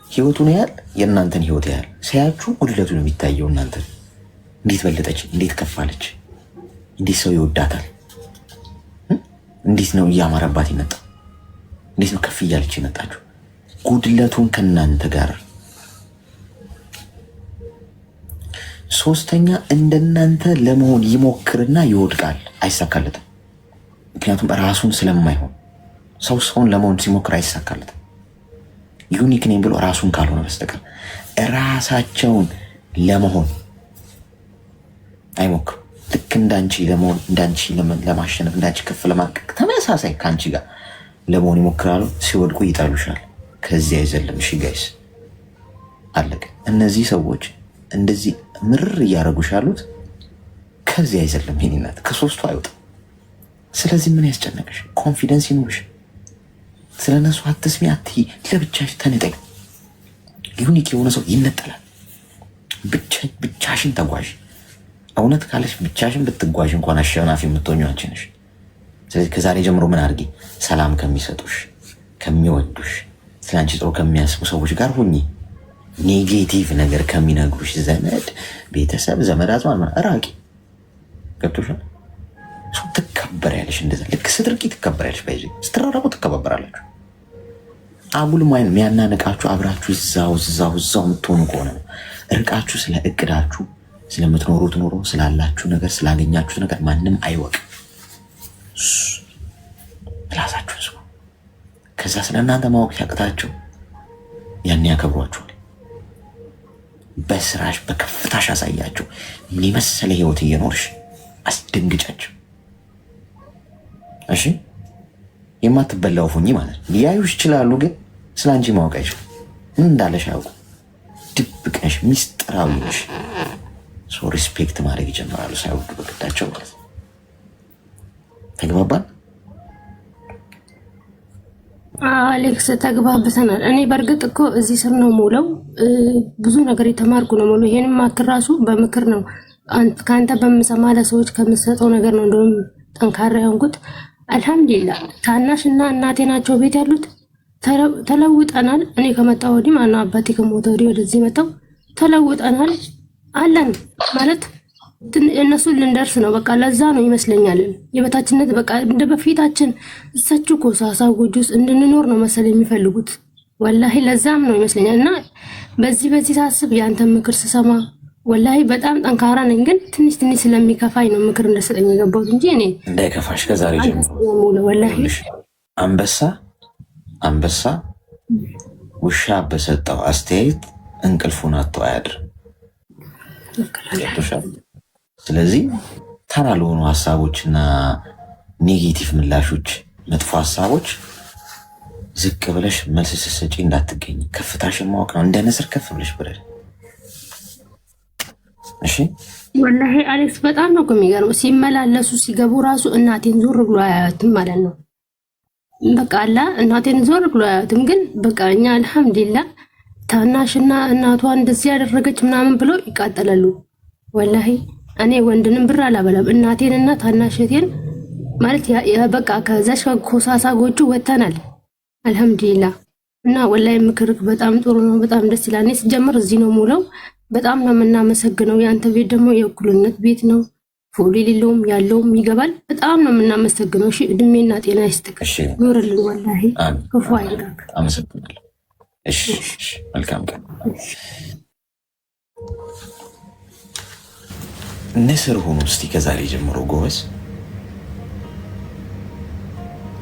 ህይወቱን ያህል የእናንተን ህይወት ያህል ሲያችሁ ጉድለቱ ነው የሚታየው። እናንተ እንዴት በለጠች፣ እንዴት ከፋለች፣ እንዴት ሰው ይወዳታል፣ እንዴት ነው እያማረባት ይመጣ፣ እንዴት ነው ከፍ እያለች ይመጣችሁ። ጉድለቱን ከእናንተ ጋር። ሶስተኛ እንደናንተ ለመሆን ይሞክርና ይወድቃል፣ አይሳካለትም። ምክንያቱም ራሱን ስለማይሆን ሰው ሰውን ለመሆን ሲሞክር አይሳካለትም። ዩኒክ ነኝ ብሎ ራሱን ካልሆነ በስተቀር ራሳቸውን ለመሆን አይሞክሩ። ልክ እንዳንቺ ለመሆን እንዳንቺ ለማሸነፍ እንዳንቺ ከፍ ለማቀቅ ተመሳሳይ ከአንቺ ጋር ለመሆን ይሞክራሉ። ሲወድቁ ይጠሉሻል። ከዚህ አይዘለም። እሺ ጋይስ አለቀ። እነዚህ ሰዎች እንደዚህ ምርር እያደረጉሽ ያሉት ከዚህ አይዘለም። ይሄንናት ከሶስቱ አይወጣም። ስለዚህ ምን ያስጨነቀሽ? ኮንፊደንስ ይኑርሽ። ስለ እነሱ አትስሚ፣ አትይ። ለብቻሽ ተነጠቂ። ዩኒክ የሆነ ሰው ይነጠላል። ብቻሽን ተጓዥ። እውነት ካለሽ ብቻሽን ብትጓዥ እንኳን አሸናፊ የምትሆኙ አንቺ ነሽ። ስለዚህ ከዛሬ ጀምሮ ምን አድርጊ? ሰላም ከሚሰጡሽ፣ ከሚወዱሽ፣ ስለ አንቺ ጥሩ ከሚያስቡ ሰዎች ጋር ሁኚ። ኔጌቲቭ ነገር ከሚነግሩሽ ዘመድ፣ ቤተሰብ፣ ዘመድ አዝማድ ራቂ። ገብቶሻል? ትከበሪያለሽ። እንደዛ ልክ ስትርቂ ትከበሪያለሽ። ባይዚ ስትራራቁ ትከባበራላችሁ። አጉል ማይን የሚያናንቃችሁ አብራችሁ እዛው የምትሆኑ ከሆነ ነው። እርቃችሁ ስለ እቅዳችሁ ስለምትኖሩት ኑሮ ስላላችሁ ነገር ስላገኛችሁት ነገር ማንም አይወቅ። ራሳችሁን ስሙ። ከዛ ስለ እናንተ ማወቅ ሲያቅታቸው ያን ያከብሯችኋል። በስራሽ በከፍታሽ አሳያቸው። ምን የመሰለ ህይወት እየኖርሽ አስደንግጫቸው። እሺ የማትበላው ፉኝ ማለት ነው። ሊያዩሽ ይችላሉ፣ ግን ስለ አንቺ ማወቅ አይችሉም። ምን እንዳለሽ አያውቁ። ድብቅ ነሽ፣ ሚስጥራዊ ነሽ። ሰው ሪስፔክት ማድረግ ይጀምራሉ ሳይወዱ በግዳቸው ማለት ነው። ተግባባን? አሌክስ ተግባብተናል። እኔ በእርግጥ እኮ እዚህ ስር ነው ሙለው ብዙ ነገር የተማርኩ ነው ሙሉ። ይሄንም ማክር ራሱ በምክር ነው ከአንተ በምሰማ ለሰዎች ከምሰጠው ነገር ነው እንደውም ጠንካራ የሆንኩት። አልሐምዱሊላህ ታናሽ እና እናቴ ናቸው ቤት ያሉት። ተለውጠናል። እኔ ከመጣሁ ወዲህ ማነው አባቴ ከሞተ ወዲህ ወደዚህ መጣሁ። ተለውጠናል አለን ማለት እነሱን ልንደርስ ነው። በቃ ለዛ ነው ይመስለኛል የበታችነት በቃ እንደ በፊታችን እሳችሁ ኮሳሳ ጎጆ ውስጥ እንድንኖር ነው መሰል የሚፈልጉት። ወላሂ ለዛም ነው ይመስለኛል። እና በዚህ ሳስብ የአንተን ምክር ስሰማ ወላሂ በጣም ጠንካራ ነኝ። ግን ትንሽ ስለሚከፋኝ ነው ምክር እንደሰጠኝ የገባሁት እንጂ እኔ እንዳይከፋሽ ከዛሬ ጀምሮ ወላሂ አንበሳ ውሻ በሰጠው አስተያየት እንቅልፉን አጥቶ አያድርም። ስለዚህ ተራ ለሆኑ ሀሳቦችና ኔጌቲቭ ምላሾች፣ መጥፎ ሀሳቦች ዝቅ ብለሽ መልስ ስትሰጪ እንዳትገኝ። ከፍታሽን ማወቅ ነው። እንደ ንስር ከፍ ብለሽ ብረድ። እሺ ወላሂ አሌክስ በጣም ነው የሚገርመው። ሲመላለሱ ሲገቡ ራሱ እናቴን ዞር ብሎ አያዩትም ማለት ነው። በቃ አላ እናቴን ዞር ብሎ አያዩትም። ግን በቃ እኛ አልሐምዱሊላህ ታናሽና እናቷን እንደዚህ ያደረገች ምናምን ብሎ ይቃጠላሉ። ወላሂ እኔ ወንድንም ብር አላበላም። እናቴንና ታናሽቴን ማለት በቃ ከዛች ኮሳሳ ጎጆ ወጥተናል አልሐምዱሊላህ። እና ወላሂ ምክር በጣም ጥሩ ነው። በጣም ደስ ይላል። እኔ ስጀምር እዚህ ነው ሙለው። በጣም ነው የምናመሰግነው። የአንተ ቤት ደግሞ የእኩልነት ቤት ነው። ፎሎ የሌለውም ያለውም ይገባል። በጣም ነው የምናመሰግነው። እሺ እድሜና ጤና ይስጥቅ፣ ኖርልን። ወላሂ ክፉ አይንካክ። አመሰግናለሁ። እሺ መልካም ቀን። ንስር ሆኖ እስቲ ከዛሬ ጀምሮ ጎበዝ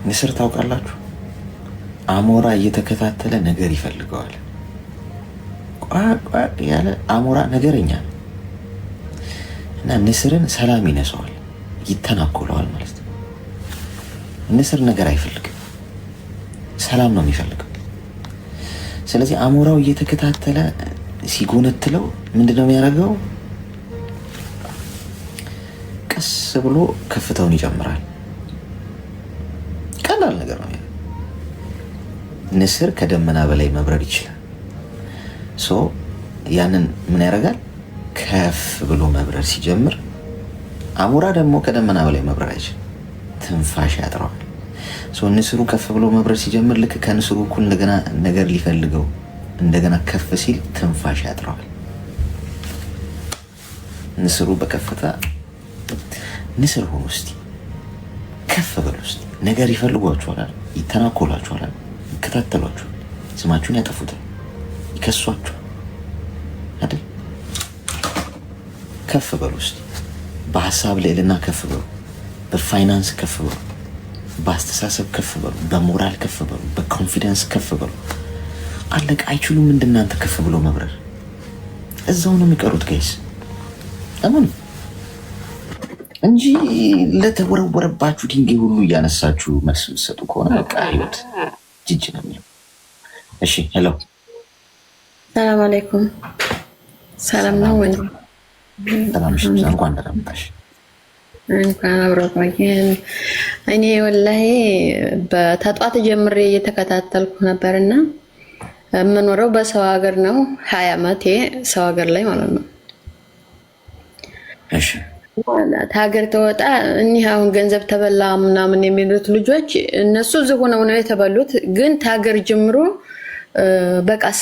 ንስር ታውቃላችሁ? አሞራ እየተከታተለ ነገር ይፈልገዋል። ቋቋ ያለ አሞራ ነገረኛ እና ንስርን ሰላም ይነሳዋል፣ ይተናኮለዋል ማለት ነው። ንስር ነገር አይፈልግም፣ ሰላም ነው የሚፈልገው። ስለዚህ አሞራው እየተከታተለ ሲጎነትለው ምንድነው የሚያደርገው? ቀስ ብሎ ከፍታውን ይጨምራል። ቀላል ነገር ነው። ንስር ከደመና በላይ መብረር ይችላል። ያንን ምን ያደርጋል? ከፍ ብሎ መብረር ሲጀምር አሞራ ደግሞ ከደመና በላይ መብረር አይችልም፣ ትንፋሽ ያጥረዋል። ንስሩ ከፍ ብሎ መብረር ሲጀምር ልክ ከንስሩ እኩል እንደገና ነገር ሊፈልገው እንደገና ከፍ ሲል ትንፋሽ ያጥረዋል። ንስሩ በከፍታ ንስር ሆኖ እስቲ ከፍ በሉ እስቲ። ነገር ይፈልጓችኋል፣ ይተናኮሏችኋል፣ ይከታተሏችኋል፣ ስማችሁን ያጠፉታል፣ ይከሷችኋል አይደል? ከፍ በሉ እስቲ። በሀሳብ ልዕልና ከፍ በሉ፣ በፋይናንስ ከፍ በሉ፣ በአስተሳሰብ ከፍ በሉ፣ በሞራል ከፍ በሉ፣ በኮንፊደንስ ከፍ በሉ። አለቅ አይችሉም እንደናንተ ከፍ ብሎ መብረር። እዛው ነው የሚቀሩት ጋይስ አሁን እንጂ ለተወረወረባችሁ ድንጋይ ሁሉ እያነሳችሁ መልስ የምትሰጡ ከሆነ በቃ ህይወት ጅጅ ነው የሚለው። እሺ ሄሎ፣ ሰላም አለይኩም። ሰላም ነው ወይ? ሰላም። እሺ እንኳን ደህና መጣሽ። እንኳን አብሮ ቆየን። እኔ ወላሂ በተጧት ጀምሬ እየተከታተልኩ ነበርና የምኖረው በሰው ሀገር ነው። 20 ዓመቴ ሰው ሀገር ላይ ማለት ነው። እሺ ሀገር ተወጣ እኒህ አሁን ገንዘብ ተበላ ምናምን የሚሉት ልጆች እነሱ እዚህ ሆነው ነው የተበሉት። ግን ታገር ጀምሮ በቃስ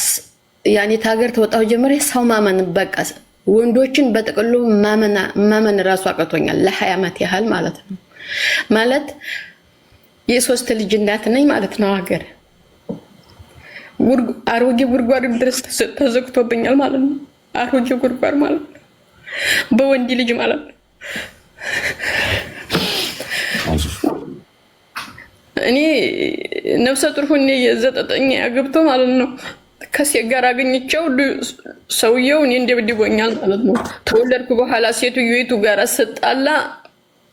ያኔ ታገር ተወጣው ጀምሬ ሰው ማመን በቃስ ወንዶችን በጥቅሉ ማመን ራሱ አቅቶኛል። ለ20 ዓመት ያህል ማለት ነው። ማለት የ3 ልጅ እናት ነኝ ማለት ነው። ሀገር አሮጌ ጉድጓድ ድረስ ተዘግቶብኛል ማለት ነው። አሮጌ ጉድጓድ ማለት ነው። በወንድ ልጅ ማለት ነው። እኔ ነፍሰ ጡር ሆኜ የዘጠጠኝ አግብቶ ማለት ነው ከሴት ጋር አገኘቸው። ሰውየው እኔ እንደብድቦኛል ማለት ነው። ተወለድኩ በኋላ ሴትዮይቱ ጋር ስጣላ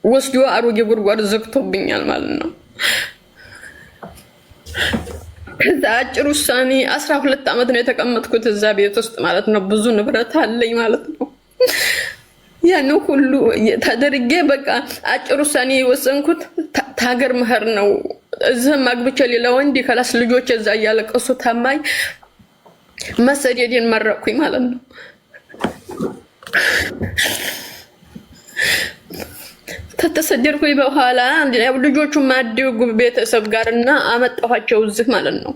ወስዶ አሮጌ ጉድጓድ ዘግቶብኛል ማለት ነው። ከዛ አጭር ውሳኔ 12 ዓመት ነው የተቀመጥኩት እዛ ቤት ውስጥ ማለት ነው። ብዙ ንብረት አለኝ ማለት ነው። ያን ሁሉ ተደርጌ በቃ አጭር ውሳኔ የወሰንኩት ታገር መህር ነው። እዚህም አግብቼ ሌላ ወንድ ከላስ ልጆች እዛ እያለቀሱ ታማኝ መሰደዴን መረቅኩኝ ማለት ነው። ተተሰደድኩኝ በኋላ ልጆቹ ማደጉ ቤተሰብ ጋርና አመጣኋቸው እዚህ ማለት ነው።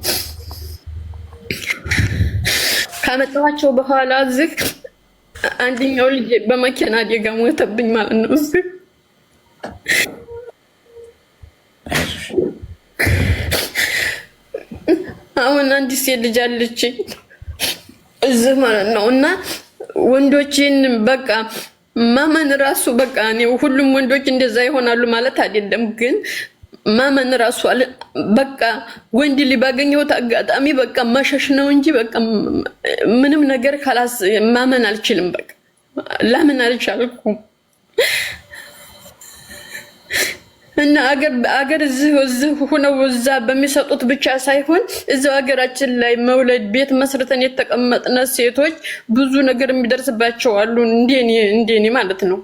ካመጣኋቸው በኋላ እዚህ አንደኛው ልጅ በመኪና አደጋ ሞተብኝ ማለት ነው። እዚህ አሁን አንዲት ሴት ልጅ አለችኝ እዚህ ማለት ነው። እና ወንዶችን በቃ ማመን ራሱ በቃ እኔ ሁሉም ወንዶች እንደዛ ይሆናሉ ማለት አይደለም፣ ግን ማመን ራሱ በቃ ወንድ ሊባገኘው አጋጣሚ በቃ መሸሽ ነው እንጂ በቃ ምንም ነገር ካላስ ማመን አልችልም። በቃ ለምን አልቻልኩም። እና አገር እዚህ ሆነው እዛ በሚሰጡት ብቻ ሳይሆን እዛው ሀገራችን ላይ መውለድ ቤት መስርተን የተቀመጥነ ሴቶች ብዙ ነገር የሚደርስባቸው አሉ። እንደኔ ማለት ነው።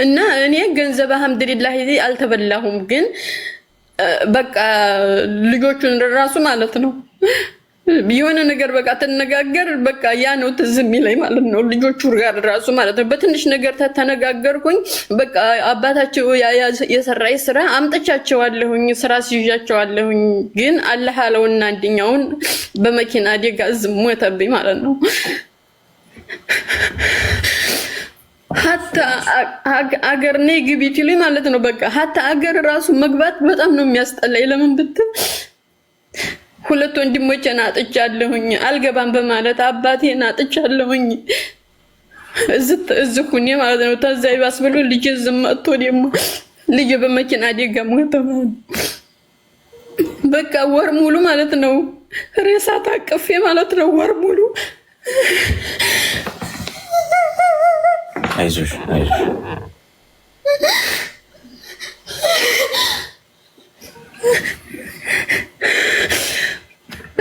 እና እኔ ገንዘብ አልሐምዱሊላህ አልተበላሁም፣ ግን በቃ ልጆቹን ራሱ ማለት ነው የሆነ ነገር በቃ ተነጋገር በቃ ያ ነው ትዝ የሚለኝ ማለት ነው። ልጆቹ ጋር ራሱ ማለት ነው በትንሽ ነገር ተነጋገርኩኝ። በቃ አባታቸው የሰራይ ስራ አምጥቻቸዋለሁኝ፣ ስራ ሲይዣቸዋለሁኝ። ግን አላህ አለውና አንደኛውን በመኪና አደጋ ሞተብኝ ማለት ነው። ሀታ አገር ነይ ግቢ ትሉኝ ማለት ነው። በቃ ሀታ አገር ራሱ መግባት በጣም ነው የሚያስጠላኝ። ለምን ብትል 2 ወንድሞቼን አጥቻለሁኝ አልገባም በማለት አባቴን አጥቻለሁኝ። እዚህ ሁኔ ማለት ነው። ተዛ ይባስ ብሎ ልጅ ዝመጥቶ ደግሞ ልጅ በመኪና አደጋ ሞተ። በቃ ወር ሙሉ ማለት ነው ሬሳ ታቅፌ ማለት ነው ወር ሙሉ። አይዞሽ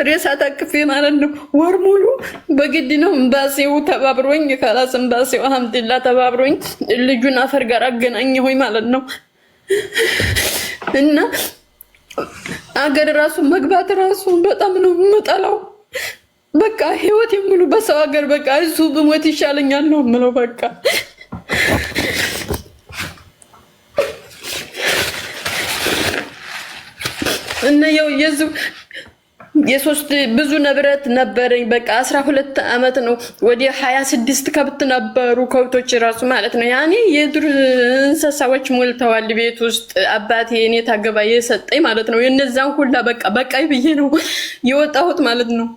ሬሳ ታቅፌ ማለት ነው ወር ሙሉ በግድ ነው። እምባሴው ተባብሮኝ ካላስ እምባሴው አልሐምዱሊላህ ተባብሮኝ ልጁን አፈር ጋር አገናኘሁኝ ማለት ነው። እና አገር ራሱ መግባት ራሱ በጣም ነው የምጠላው። በቃ ህይወት ሙሉ በሰው ሀገር በቃ እሱ ብሞት ይሻለኛል ነው የምለው በቃ እና የሶስት ብዙ ንብረት ነበረኝ በቃ 12 አመት ነው ወደ 26 ከብት ነበሩ ከብቶች ራሱ ማለት ነው ያኔ የዱር እንስሳዎች ሞልተዋል ቤት ውስጥ አባቴ እኔ ታገባ የሰጠኝ ማለት ነው የነዛን ሁላ በቃ ብዬ ነው የወጣሁት ማለት ነው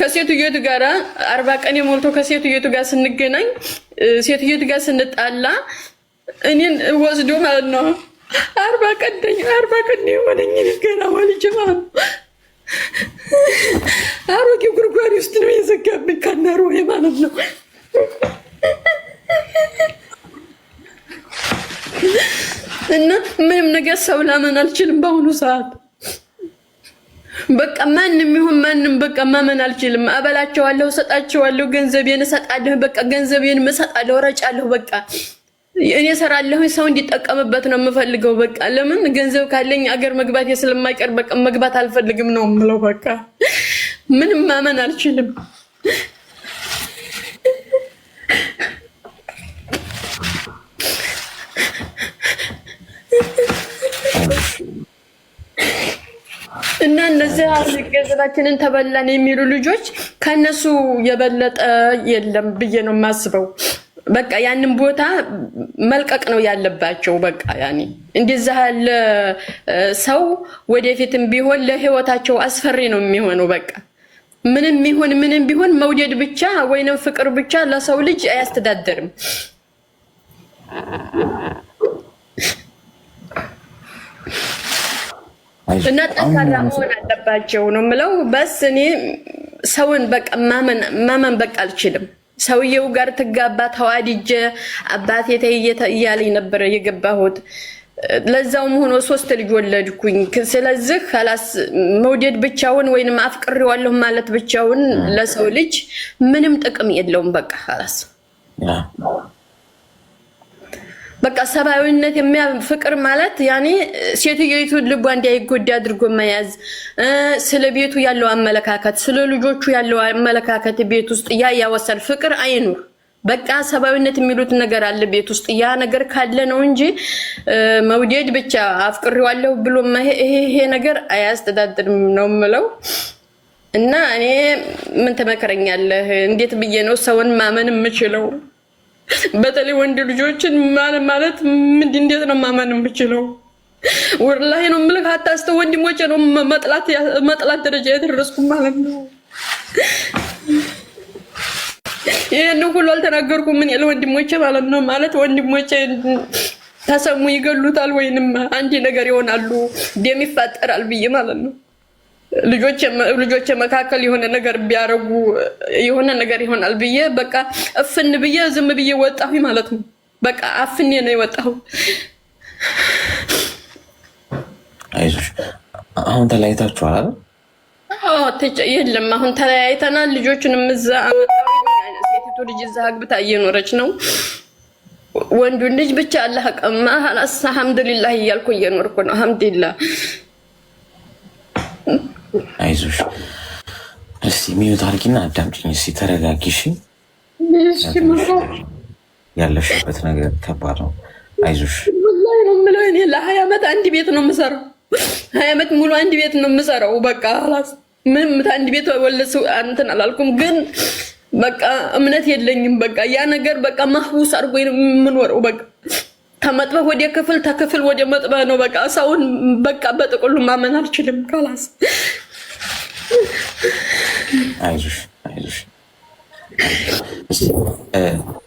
ከሴትየቱ ጋር 40 ቀን የሞልቶ ከሴትየቱ ጋር ስንገናኝ ሴትየቱ ጋር ስንጣላ እኔን ወስዶ ማለት ነው 40 ቀን የሆነኝ ገና ወልጄ ማለት ነው አሮጌ ጉርጓድ ውስጥ ነው የዘጋብኝ ካናሮ ማለት ነው እና ምንም ነገር ሰው ላመን አልችልም በአሁኑ ሰዓት በቃ ማንም ይሁን ማንም በቃ ማመን አልችልም አበላቸዋለሁ ሰጣቸዋለሁ ገንዘቤን እሰጣለሁ በቃ ገንዘቤን እሰጣለሁ ረጫለሁ በቃ እኔ ሰራለሁ ሰው እንዲጠቀምበት ነው የምፈልገው በቃ ለምን ገንዘብ ካለኝ አገር መግባት ስለማይቀር በቃ መግባት አልፈልግም ነው የምለው በቃ ምንም ማመን አልችልም እና እነዚህ ገንዘባችንን ተበላን የሚሉ ልጆች ከነሱ የበለጠ የለም ብዬ ነው የማስበው በቃ ያንን ቦታ መልቀቅ ነው ያለባቸው በቃ ያኔ እንደዛ ያለ ሰው ወደፊትም ቢሆን ለህይወታቸው አስፈሪ ነው የሚሆነው በቃ ምንም ቢሆን መውደድ ብቻ ወይንም ፍቅር ብቻ ለሰው ልጅ አያስተዳድርም እና ጠንካራ መሆን አለባቸው ነው የምለው በስ እኔ ሰውን በቃ ማመን በቃ አልችልም ሰውየው ጋር ተጋባ ተዋድጄ አባቴ ተይየተ እያለኝ ነበር የገባሁት ለዛውም ሆኖ 3 ልጅ ወለድኩኝ ስለዚህ خلاص መውደድ ብቻውን ወይንም አፍቅሬዋለሁ ማለት ብቻውን ለሰው ልጅ ምንም ጥቅም የለውም በቃ خلاص በቃ ሰባዊነት ፍቅር ማለት ያኔ ሴትየይቱ ልቧ እንዳይጎዳ አድርጎ መያዝ ስለ ቤቱ ያለው አመለካከት ስለ ልጆቹ ያለው አመለካከት ቤት ውስጥ ያወሰል ፍቅር አይኑር በቃ ሰባዊነት የሚሉት ነገር አለ ቤት ውስጥ ያ ነገር ካለ ነው እንጂ መውደድ ብቻ አፍቅሬዋለሁ ብሎ ይሄ ነገር አያስተዳድርም ነው የምለው እና እኔ ምን ተመከረኛለህ እንዴት ብዬ ነው ሰውን ማመን የምችለው በተለይ ወንድ ልጆችን ማለት ምን እንዴት ነው ማመን የምችለው ወላሂ ነው ምልክ አታስተው ወንድሞቼ ነው መጥላት ደረጃ የደረስኩ ማለት ነው ይሄን ሁሉ አልተናገርኩም ምን ያለ ወንድሞቼ ማለት ነው ማለት ወንድሞቼ ተሰሙ ይገሉታል ወይንም አንዲ ነገር ይሆናሉ ደም ይፈጠራል ብዬ ማለት ነው ልጆቼ መካከል የሆነ ነገር ቢያረጉ የሆነ ነገር ይሆናል ብዬ በቃ አፍን ብዬ ዝም ብዬ ወጣሁ ማለት ነው በቃ አፍኔ ነው የወጣሁ አይዞሽ አሁን ተለያይታችኋል አይደል የለም አሁን ተለያይተናል ልጆቹንም እዛ አመጣው ሴቲቱ ልጅ እዛ አግብታ እየኖረች ነው ወንዱን ልጅ ብቻ አላህ ቀማ አልሐምዱሊላህ እያልኩ እየኖርኩ ነው አልሐምዱሊላህ አይዞሽ እስቲ ሚዩት አድርጊና አዳምጪኝ እስቲ ተረጋጊ እሺ ያለሽበት ነገር ከባድ ነው አይዞሽ ወላሂ ነው የምለው እኔ ለ20 አመት አንድ ቤት ነው የምሰራው 20 አመት ሙሉ አንድ ቤት ነው የምሰራው በቃ خلاص ምንም አንድ ቤት ወለሱ አንተን አላልኩም ግን በቃ እምነት የለኝም በቃ ያ ነገር በቃ ማህቡስ አድርጎ የምኖረው በቃ ተመጥበህ ወደ ክፍል ወደ መጥበህ ነው በቃ ሰውን በቃ በጥቅሉ ማመን አልችልም خلاص አይዞሽ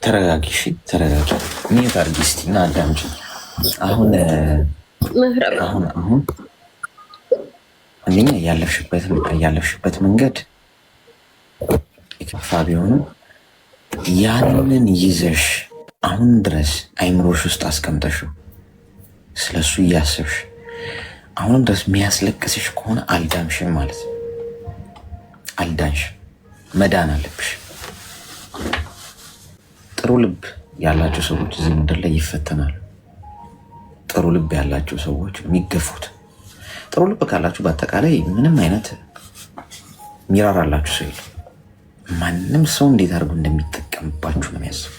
ተረጋጊ ሚዩት አድርጊ እስቲ እና አዳምጪ አሁን አንደኛ ያለፍሽበት መንገድ የከፋ ቢሆንም ያንን ይዘሽ አሁን ድረስ አይምሮሽ ውስጥ አስቀምጠሽው ስለሱ እያሰብሽ አሁን ድረስ የሚያስለቅስሽ ከሆነ አልዳንሽም ማለት ነው አልዳንሽም መዳን አለብሽ ጥሩ ልብ ያላቸው ሰዎች እዚህ ምድር ላይ ይፈተናሉ ጥሩ ልብ ያላቸው ሰዎች የሚገፉት ጥሩ ልብ ካላችሁ በአጠቃላይ ምንም አይነት ሚራራላችሁ ሰው የለም። ማንም ሰው እንዴት አድርጎ እንደሚጠቀምባችሁ ነው የሚያስቡ።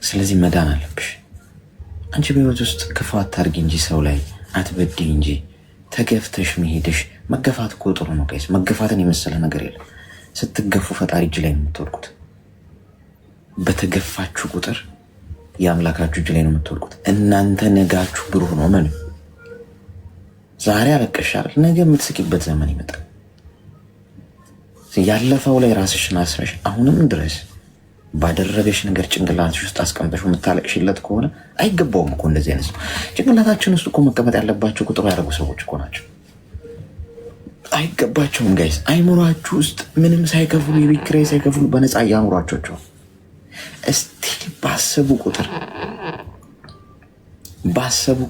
ስለዚህ መዳን አለብሽ። አንቺ በህይወት ውስጥ ክፉ አታርጊ እንጂ ሰው ላይ አትበድይ እንጂ ተገፍተሽ መሄድሽ። መገፋት እኮ ጥሩ ነው ጋይስ። መገፋትን የመሰለ ነገር የለም። ስትገፉ ፈጣሪ እጅ ላይ ነው የምትወድቁት። በተገፋችሁ ቁጥር የአምላካችሁ እጅ ላይ ነው የምትወድቁት። እናንተ ነጋችሁ ብሩህ ነው። ምን ዛሬ አለቀሻል፣ ነገ የምትስቂበት ዘመን ይመጣል። ያለፈው ላይ ራስሽን አስረሽ አሁንም ድረስ ባደረገሽ ነገር ጭንቅላትሽ ውስጥ አስቀምጠሽ የምታለቅሽለት ከሆነ አይገባውም እኮ እንደዚህ አይነት ሰው። ጭንቅላታችን ውስጥ እኮ መቀመጥ ያለባቸው ቁጥሩ ያደረጉ ሰዎች እኮ ናቸው። አይገባቸውም ጋይስ። አይምሯችሁ ውስጥ ምንም ሳይከፍሉ የቤት ኪራይ ሳይከፍሉ በነፃ እያኖሯቸው እስቲል ባሰቡ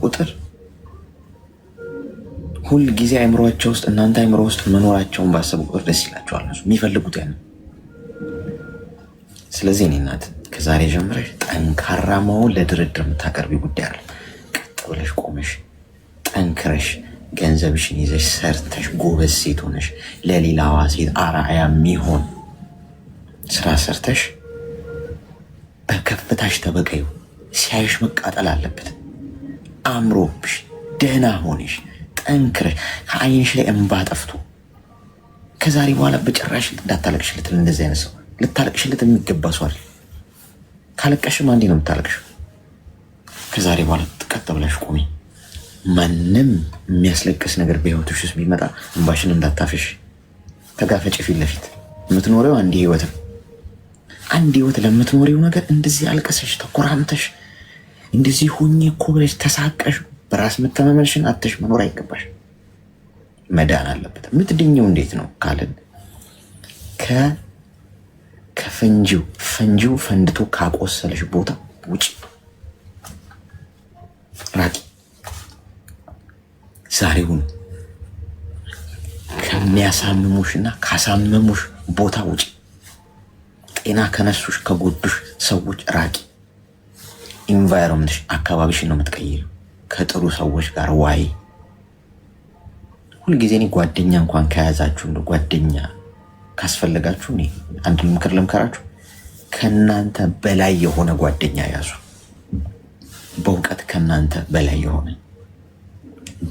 ቁጥር ሁል ጊዜ አይምሯቸው ውስጥ እናንተ አይምሮ ውስጥ መኖራቸውን ባሰቡ ቁጥር ደስ ይላቸዋል። እነሱ የሚፈልጉት ያን። ስለዚህ እኔ እናት ከዛሬ ጀምረሽ ጠንካራ መሆን ለድርድር የምታቀርቢ ጉዳይ አለ። ቀጥ ብለሽ ቆመሽ ጠንክረሽ ገንዘብሽን ይዘሽ ሰርተሽ ጎበዝ ሴት ሆነሽ ለሌላዋ ሴት አርአያ የሚሆን ስራ ሰርተሽ በከፍታሽ ተበቀዩ። ሲያይሽ መቃጠል አለበት። አምሮብሽ ደህና ሆነሽ ጠንክረሽ ከአይንሽ ላይ እንባ ጠፍቶ ከዛሬ በኋላ በጭራሽ እንዳታለቅሽለት። እንደዚህ አይነት ሰው ልታለቅሽለት የሚገባ ሰው አይደል። ካለቀሽም አንዴ ነው የምታለቅሽው። ከዛሬ በኋላ ቀጥ ብለሽ ቆሚ። ማንም የሚያስለቅስ ነገር በህይወትሽ ውስጥ ቢመጣ እንባሽን እንዳታፈሽ። ተጋፈጭ። ፊት ለፊት የምትኖሪው አንድ ህይወት ነው። አንድ ህይወት ለምትኖሪው ነገር እንደዚህ አልቀሰሽ ተኮራምተሽ እንደዚህ ሁኚ እኮ ብለሽ ተሳቀሽ በራስ መተማመንሽን አተሽ መኖር አይገባሽ። መዳን አለበት። የምትድኘው እንዴት ነው ካለን ፈንጂው ፈንድቶ ካቆሰለሽ ቦታ ውጪ፣ ራቂ። ዛሬውን ከሚያሳምሙሽና ካሳመሙሽ ቦታ ውጪ። ጤና ከነሱሽ ከጎዱሽ ሰዎች ራቂ። ኢንቫይሮንመንትሽ አካባቢሽን ነው የምትቀይሪው። ከጥሩ ሰዎች ጋር ዋይ። ሁልጊዜ እኔ ጓደኛ እንኳን ከያዛችሁ እንደ ጓደኛ ካስፈለጋችሁ እኔ አንድ ምክር ልምከራችሁ። ከናንተ በላይ የሆነ ጓደኛ ያዙ። በእውቀት ከናንተ በላይ የሆነ፣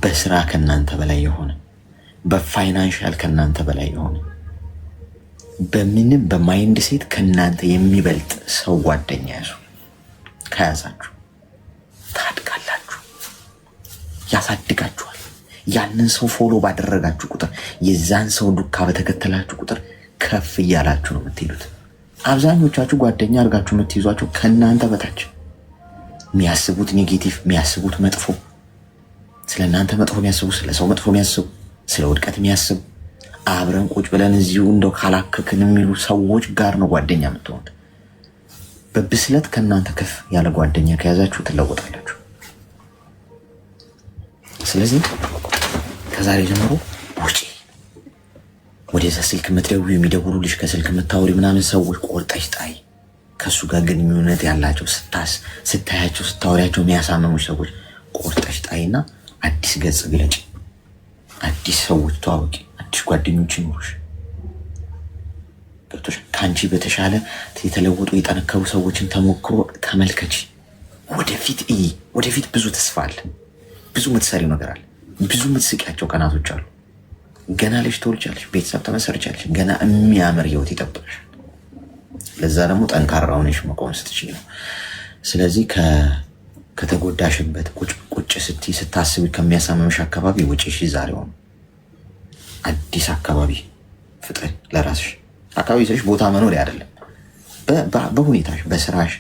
በስራ ከናንተ በላይ የሆነ፣ በፋይናንሻል ከናንተ በላይ የሆነ፣ በምንም በማይንድ ሴት ከናንተ የሚበልጥ ሰው ጓደኛ ያዙ። ከያዛችሁ ታድጋላችሁ፣ ያሳድጋችኋል። ያንን ሰው ፎሎ ባደረጋችሁ ቁጥር፣ የዛን ሰው ዱካ በተከተላችሁ ቁጥር ከፍ እያላችሁ ነው የምትሄዱት። አብዛኞቻችሁ ጓደኛ አድርጋችሁ የምትይዟቸው ከእናንተ በታች የሚያስቡት ኔጌቲቭ፣ የሚያስቡት መጥፎ፣ ስለ እናንተ መጥፎ የሚያስቡ፣ ስለ ሰው መጥፎ የሚያስቡ፣ ስለ ውድቀት የሚያስቡ፣ አብረን ቁጭ ብለን እዚሁ እንደው ካላከክን የሚሉ ሰዎች ጋር ነው ጓደኛ የምትሆኑት። በብስለት ከእናንተ ከፍ ያለ ጓደኛ ከያዛችሁ ትለወጣላችሁ። ስለዚህ ከዛሬ ጀምሮ ውጪ። ወደዛ ስልክ የምትደውዩ የሚደውሉልሽ ከስልክ የምታወሪ ምናምን ሰዎች ቆርጠሽ ጣይ። ከእሱ ጋር ግንኙነት ያላቸው ስታያቸው ስታወሪያቸው የሚያሳመሙሽ ሰዎች ቆርጠሽ ጣይና አዲስ ገጽ ግለጭ። አዲስ ሰዎች ተዋወቂ። አዲስ ጓደኞች ይኖሩሽ። ገብቶሽ? ከአንቺ በተሻለ የተለወጡ የጠነከሩ ሰዎችን ተሞክሮ ተመልከች። ወደፊት እይ። ወደፊት ብዙ ተስፋ አለ። ብዙ የምትሰሪው ነገር አለ። ብዙ የምትስቂያቸው ቀናቶች አሉ። ገና ልጅ ትወልጃለሽ፣ ቤተሰብ ተመሰርቻለሽ። ገና የሚያምር ህይወት ይጠብቅሽ። ለዛ ደግሞ ጠንካራ ሆነሽ መቆም ስትችል ነው። ስለዚህ ከተጎዳሽበት ቁጭ ስትይ ስታስቢ ከሚያሳምምሽ አካባቢ ውጪ። እሺ፣ ዛሬውን አዲስ አካባቢ ፍጠሪ ለራስሽ። አካባቢ ስልሽ ቦታ መኖር አይደለም፣ በሁኔታሽ፣ በስራሽ፣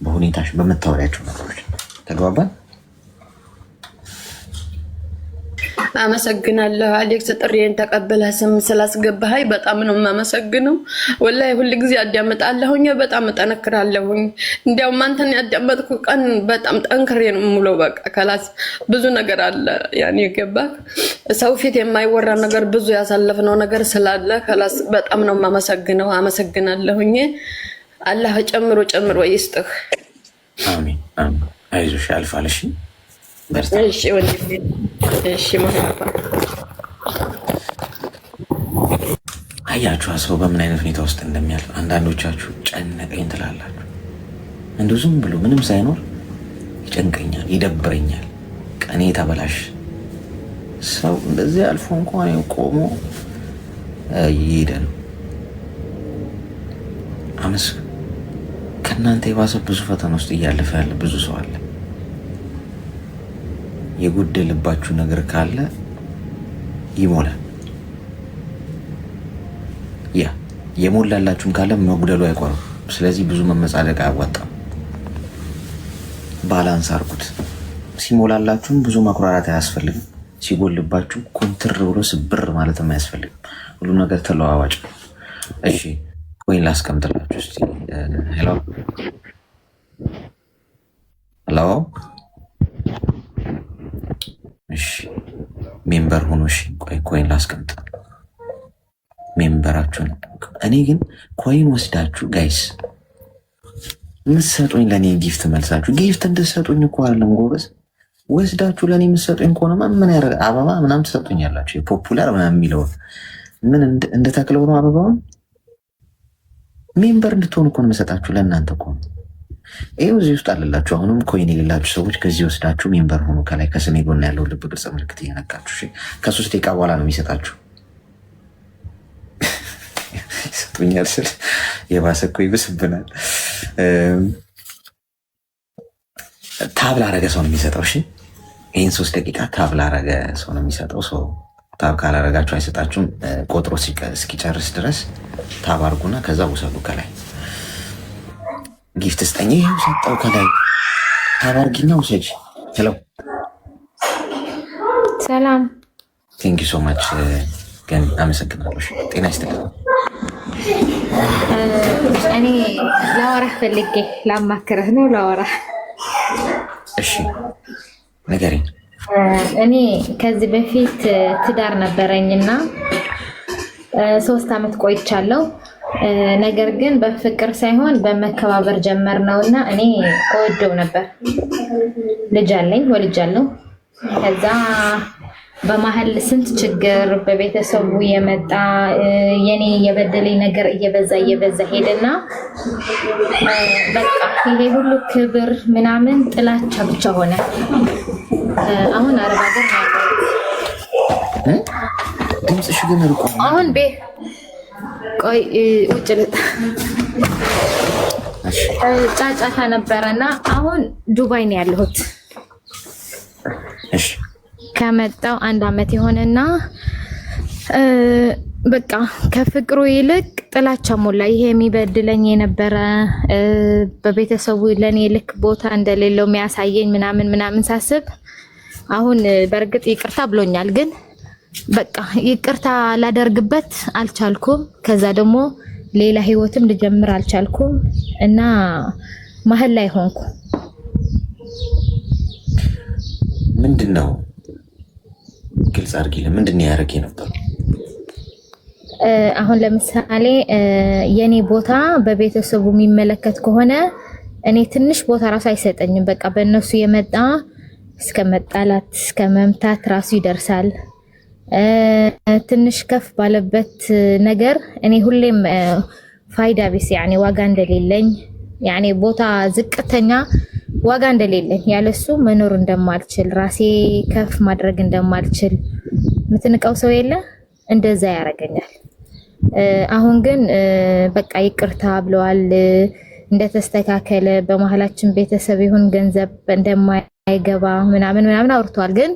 በሁኔታሽ፣ በምታወሪያቸው ነገሮች። ተግባባን? አመሰግናለሁ አሌክስ፣ ጥሪዬን ተቀበለህ ስም ስላስገባኸኝ በጣም ነው የማመሰግነው። ወላሂ ሁል ጊዜ አዳምጣለሁኝ፣ በጣም እጠነክራለሁኝ። እንዲያውም አንተን ያዳመጥኩ ቀን በጣም ጠንክሬ ነው የምውለው። በቃ ከላስ ብዙ ነገር አለ ያኔ ገባህ። ሰው ፊት የማይወራ ነገር ብዙ ያሳለፍነው ነገር ስላለ ከላስ በጣም ነው የማመሰግነው። አመሰግናለሁኝ። አላህ ጨምሮ ጨምሮ ይስጥህ። አሜን አሜን። አይዞሽ ያልፋል። እሺ በርታ። እሺ ወንድሜ። እሺ አያችሁ ሰው በምን አይነት ሁኔታ ውስጥ እንደሚያልፍ። አንዳንዶቻችሁ ጨነቀኝ ትላላችሁ። እንደው ዝም ብሎ ምንም ሳይኖር ይጨንቀኛል፣ ይደብረኛል፣ ቀኔ ተበላሽ። ሰው እንደዚህ አልፎ እንኳን ቆሞ እየሄደ ነው። አመስግኑ። ከእናንተ የባሰ ብዙ ፈተና ውስጥ እያለፈ ያለ ብዙ ሰው አለ። የጎደለባችሁ ነገር ካለ ይሞላል። ያ የሞላላችሁም ካለ መጉደሉ አይቆርም። ስለዚህ ብዙ መመጻደቅ አያዋጣም። ባላንስ አርጉት። ሲሞላላችሁም ብዙ ማኩራራት አያስፈልግም። ሲጎልባችሁ ኮንትር ብሎ ስብር ማለትም አያስፈልግም። ሁሉም ነገር ተለዋዋጭ። እሺ ኮይን ላስቀምጥላችሁ እስቲ። ሄሎ ሄሎ። እሺ ሜምበር ሆኖ እሺ፣ ኮይን ላስቀምጥ ሜምበራችሁን። እኔ ግን ኮይን ወስዳችሁ ጋይስ ምትሰጡኝ ለእኔ ጊፍት መልሳችሁ ጊፍት እንድትሰጡኝ እኮ አይደለም ጎበዝ። ወስዳችሁ ለእኔ የምትሰጡኝ ከሆነማ ምን ያደርግ አበባ ምናምን ትሰጡኛላችሁ። የፖፑላር ምናምን የሚለውን ምን እንደተክለው ነው አበባውን። ሜምበር እንድትሆኑ እኮ ነው የምሰጣችሁ ለእናንተ እኮ ነው። ይኸው እዚህ ውስጥ አለላችሁ። አሁንም ኮይን የሌላችሁ ሰዎች ከዚህ ወስዳችሁ ሜምበር ሆኑ። ከላይ ከስሜ ጎን ያለው ልብ ቅርጽ ምልክት እየነካችሁ ከ3 ደቂቃ በኋላ ነው የሚሰጣችሁ። ይሰጡኛል ስል የባሰ እኮ ይብስብናል። ታብ ላረገ ሰው ነው የሚሰጠው። እሺ ይህን 3 ደቂቃ ታብ ላረገ ሰው ነው የሚሰጠው። ሰው ታብ ካላረጋችሁ አይሰጣችሁም። ቆጥሮ እስኪጨርስ ድረስ ታብ አርጉና ከዛ ውሰዱ። ከላይ ጊፍት ስጠኝ። ይኸው ሰጠው። ከላይ ታብ አርጊና ውሰጅ። ሄሎ ሰላም። ቴንኪ ሶ ማች ግን አመሰግናለሁ። ጤና ይስጥልኝ። እኔ ላወራህ ፈልጌ ላማክርህ ነው። ላወራህ። እሺ ንገሪኝ። እኔ ከዚህ በፊት ትዳር ነበረኝና 3 ዓመት ቆይቻለሁ። ነገር ግን በፍቅር ሳይሆን በመከባበር ጀመር ነውና እኔ እወደው ነበር። ልጅ አለኝ፣ ወልጃለሁ። ከዛ በመሀል ስንት ችግር በቤተሰቡ የመጣ የኔ የበደለኝ ነገር እየበዛ ሄደና በቃ ይሄ ሁሉ ክብር ምናምን ጥላቻ ብቻ ሆነ። አሁን አረብ ሀገር ነው። ድምፅሽ ግን ርቆ አሁን ቆይ ውጭ ልጥ ጫጫታ ነበረና አሁን ዱባይ ነው ያለሁት። እሺ ከመጣው 1 ዓመት የሆነና በቃ ከፍቅሩ ይልቅ ጥላቻ ሞላ። ይሄ የሚበድለኝ የነበረ በቤተሰቡ ለኔ ልክ ቦታ እንደሌለው የሚያሳየኝ ምናምን ሳስብ አሁን በእርግጥ ይቅርታ ብሎኛል፣ ግን በቃ ይቅርታ ላደርግበት አልቻልኩም። ከዛ ደግሞ ሌላ ህይወትም ልጀምር አልቻልኩም እና መሀል ላይ ሆንኩ። ምንድነው ግልጽ አድርጊልን። ምንድነው ያደረገ ነበር? አሁን ለምሳሌ የኔ ቦታ በቤተሰቡ የሚመለከት ከሆነ እኔ ትንሽ ቦታ ራሱ አይሰጠኝም። በቃ በእነሱ የመጣ እስከ መጣላት እስከ መምታት ራሱ ይደርሳል። ትንሽ ከፍ ባለበት ነገር እኔ ሁሌም ፋይዳ ቢስ ያኔ ዋጋ እንደሌለኝ ያኔ ቦታ ዝቅተኛ ዋጋ እንደሌለኝ ያለሱ መኖር እንደማልችል ራሴ ከፍ ማድረግ እንደማልችል ምትንቀው ሰው የለ እንደዛ ያረጋኛል። አሁን ግን በቃ ይቅርታ ብለዋል፣ እንደተስተካከለ በመሃላችን ቤተሰብ ይሁን ገንዘብ እንደማይገባ ምናምን አውርቷል። ግን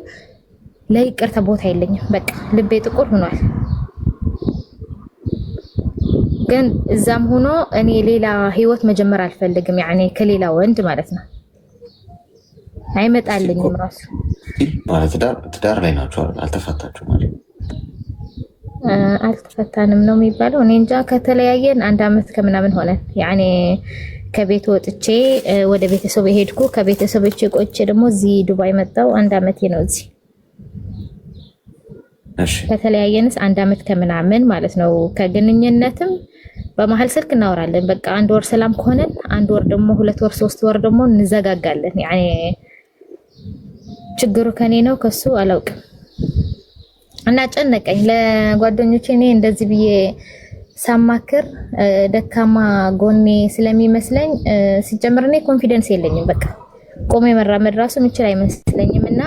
ለይቅርታ ቦታ የለኝም። በቃ ልቤ ጥቁር ሆኗል። ግን እዛም ሆኖ እኔ ሌላ ህይወት መጀመር አልፈልግም። ያኔ ከሌላ ወንድ ማለት ነው አይመጣልኝም። ራሱ ማለት ትዳር ላይ ናቸው አይደል? አልተፋታችሁም ማለት አልተፈታንም ነው የሚባለው። እኔ እንጃ። ከተለያየን 1 ዓመት ከምናምን ሆነን ያኔ ከቤት ወጥቼ ወደ ቤተሰብ ሄድኩ። ከቤተሰቦቼ ቆይቼ ደግሞ እዚህ ዱባይ መጣሁ። 1 ዓመቴ ነው እዚህ። እሺ ከተለያየንስ 1 ዓመት ከምናምን ማለት ነው። ከግንኙነትም በመሀል ስልክ እናወራለን። በቃ 1 ወር ሰላም ከሆነን 1 ወር ደግሞ 2 ወር 3 ወር ደግሞ እንዘጋጋለን። ያኔ ችግሩ ከኔ ነው ከሱ አላውቅም። እና ጨነቀኝ። ለጓደኞቼ እኔ እንደዚህ ብዬ ሳማክር ደካማ ጎኔ ስለሚመስለኝ ሲጀምር እኔ ኮንፊደንስ የለኝም። በቃ ቆሜ መራመድ ራሱ ምችል አይመስለኝም እና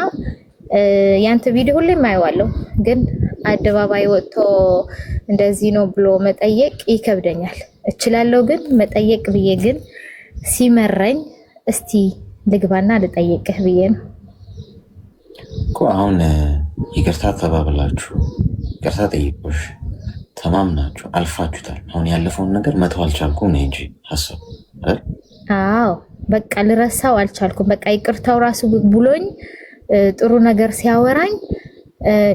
ያንተ ቪዲዮ ሁሌም አየዋለሁ፣ ግን አደባባይ ወጥቶ እንደዚህ ነው ብሎ መጠየቅ ይከብደኛል። እችላለሁ ግን መጠየቅ ብዬ ግን ሲመረኝ እስቲ ልግባና ልጠይቅህ ብዬ ነው እኮ። አሁን ይቅርታ ተባብላችሁ ይቅርታ ጠይቆሽ ተማምናችሁ አልፋችሁታል። አሁን ያለፈውን ነገር መተው አልቻልኩም ነው እንጂ ሀሳብ አይደል? አዎ በቃ ልረሳው አልቻልኩም። በቃ ይቅርታው ራሱ ብሎኝ ጥሩ ነገር ሲያወራኝ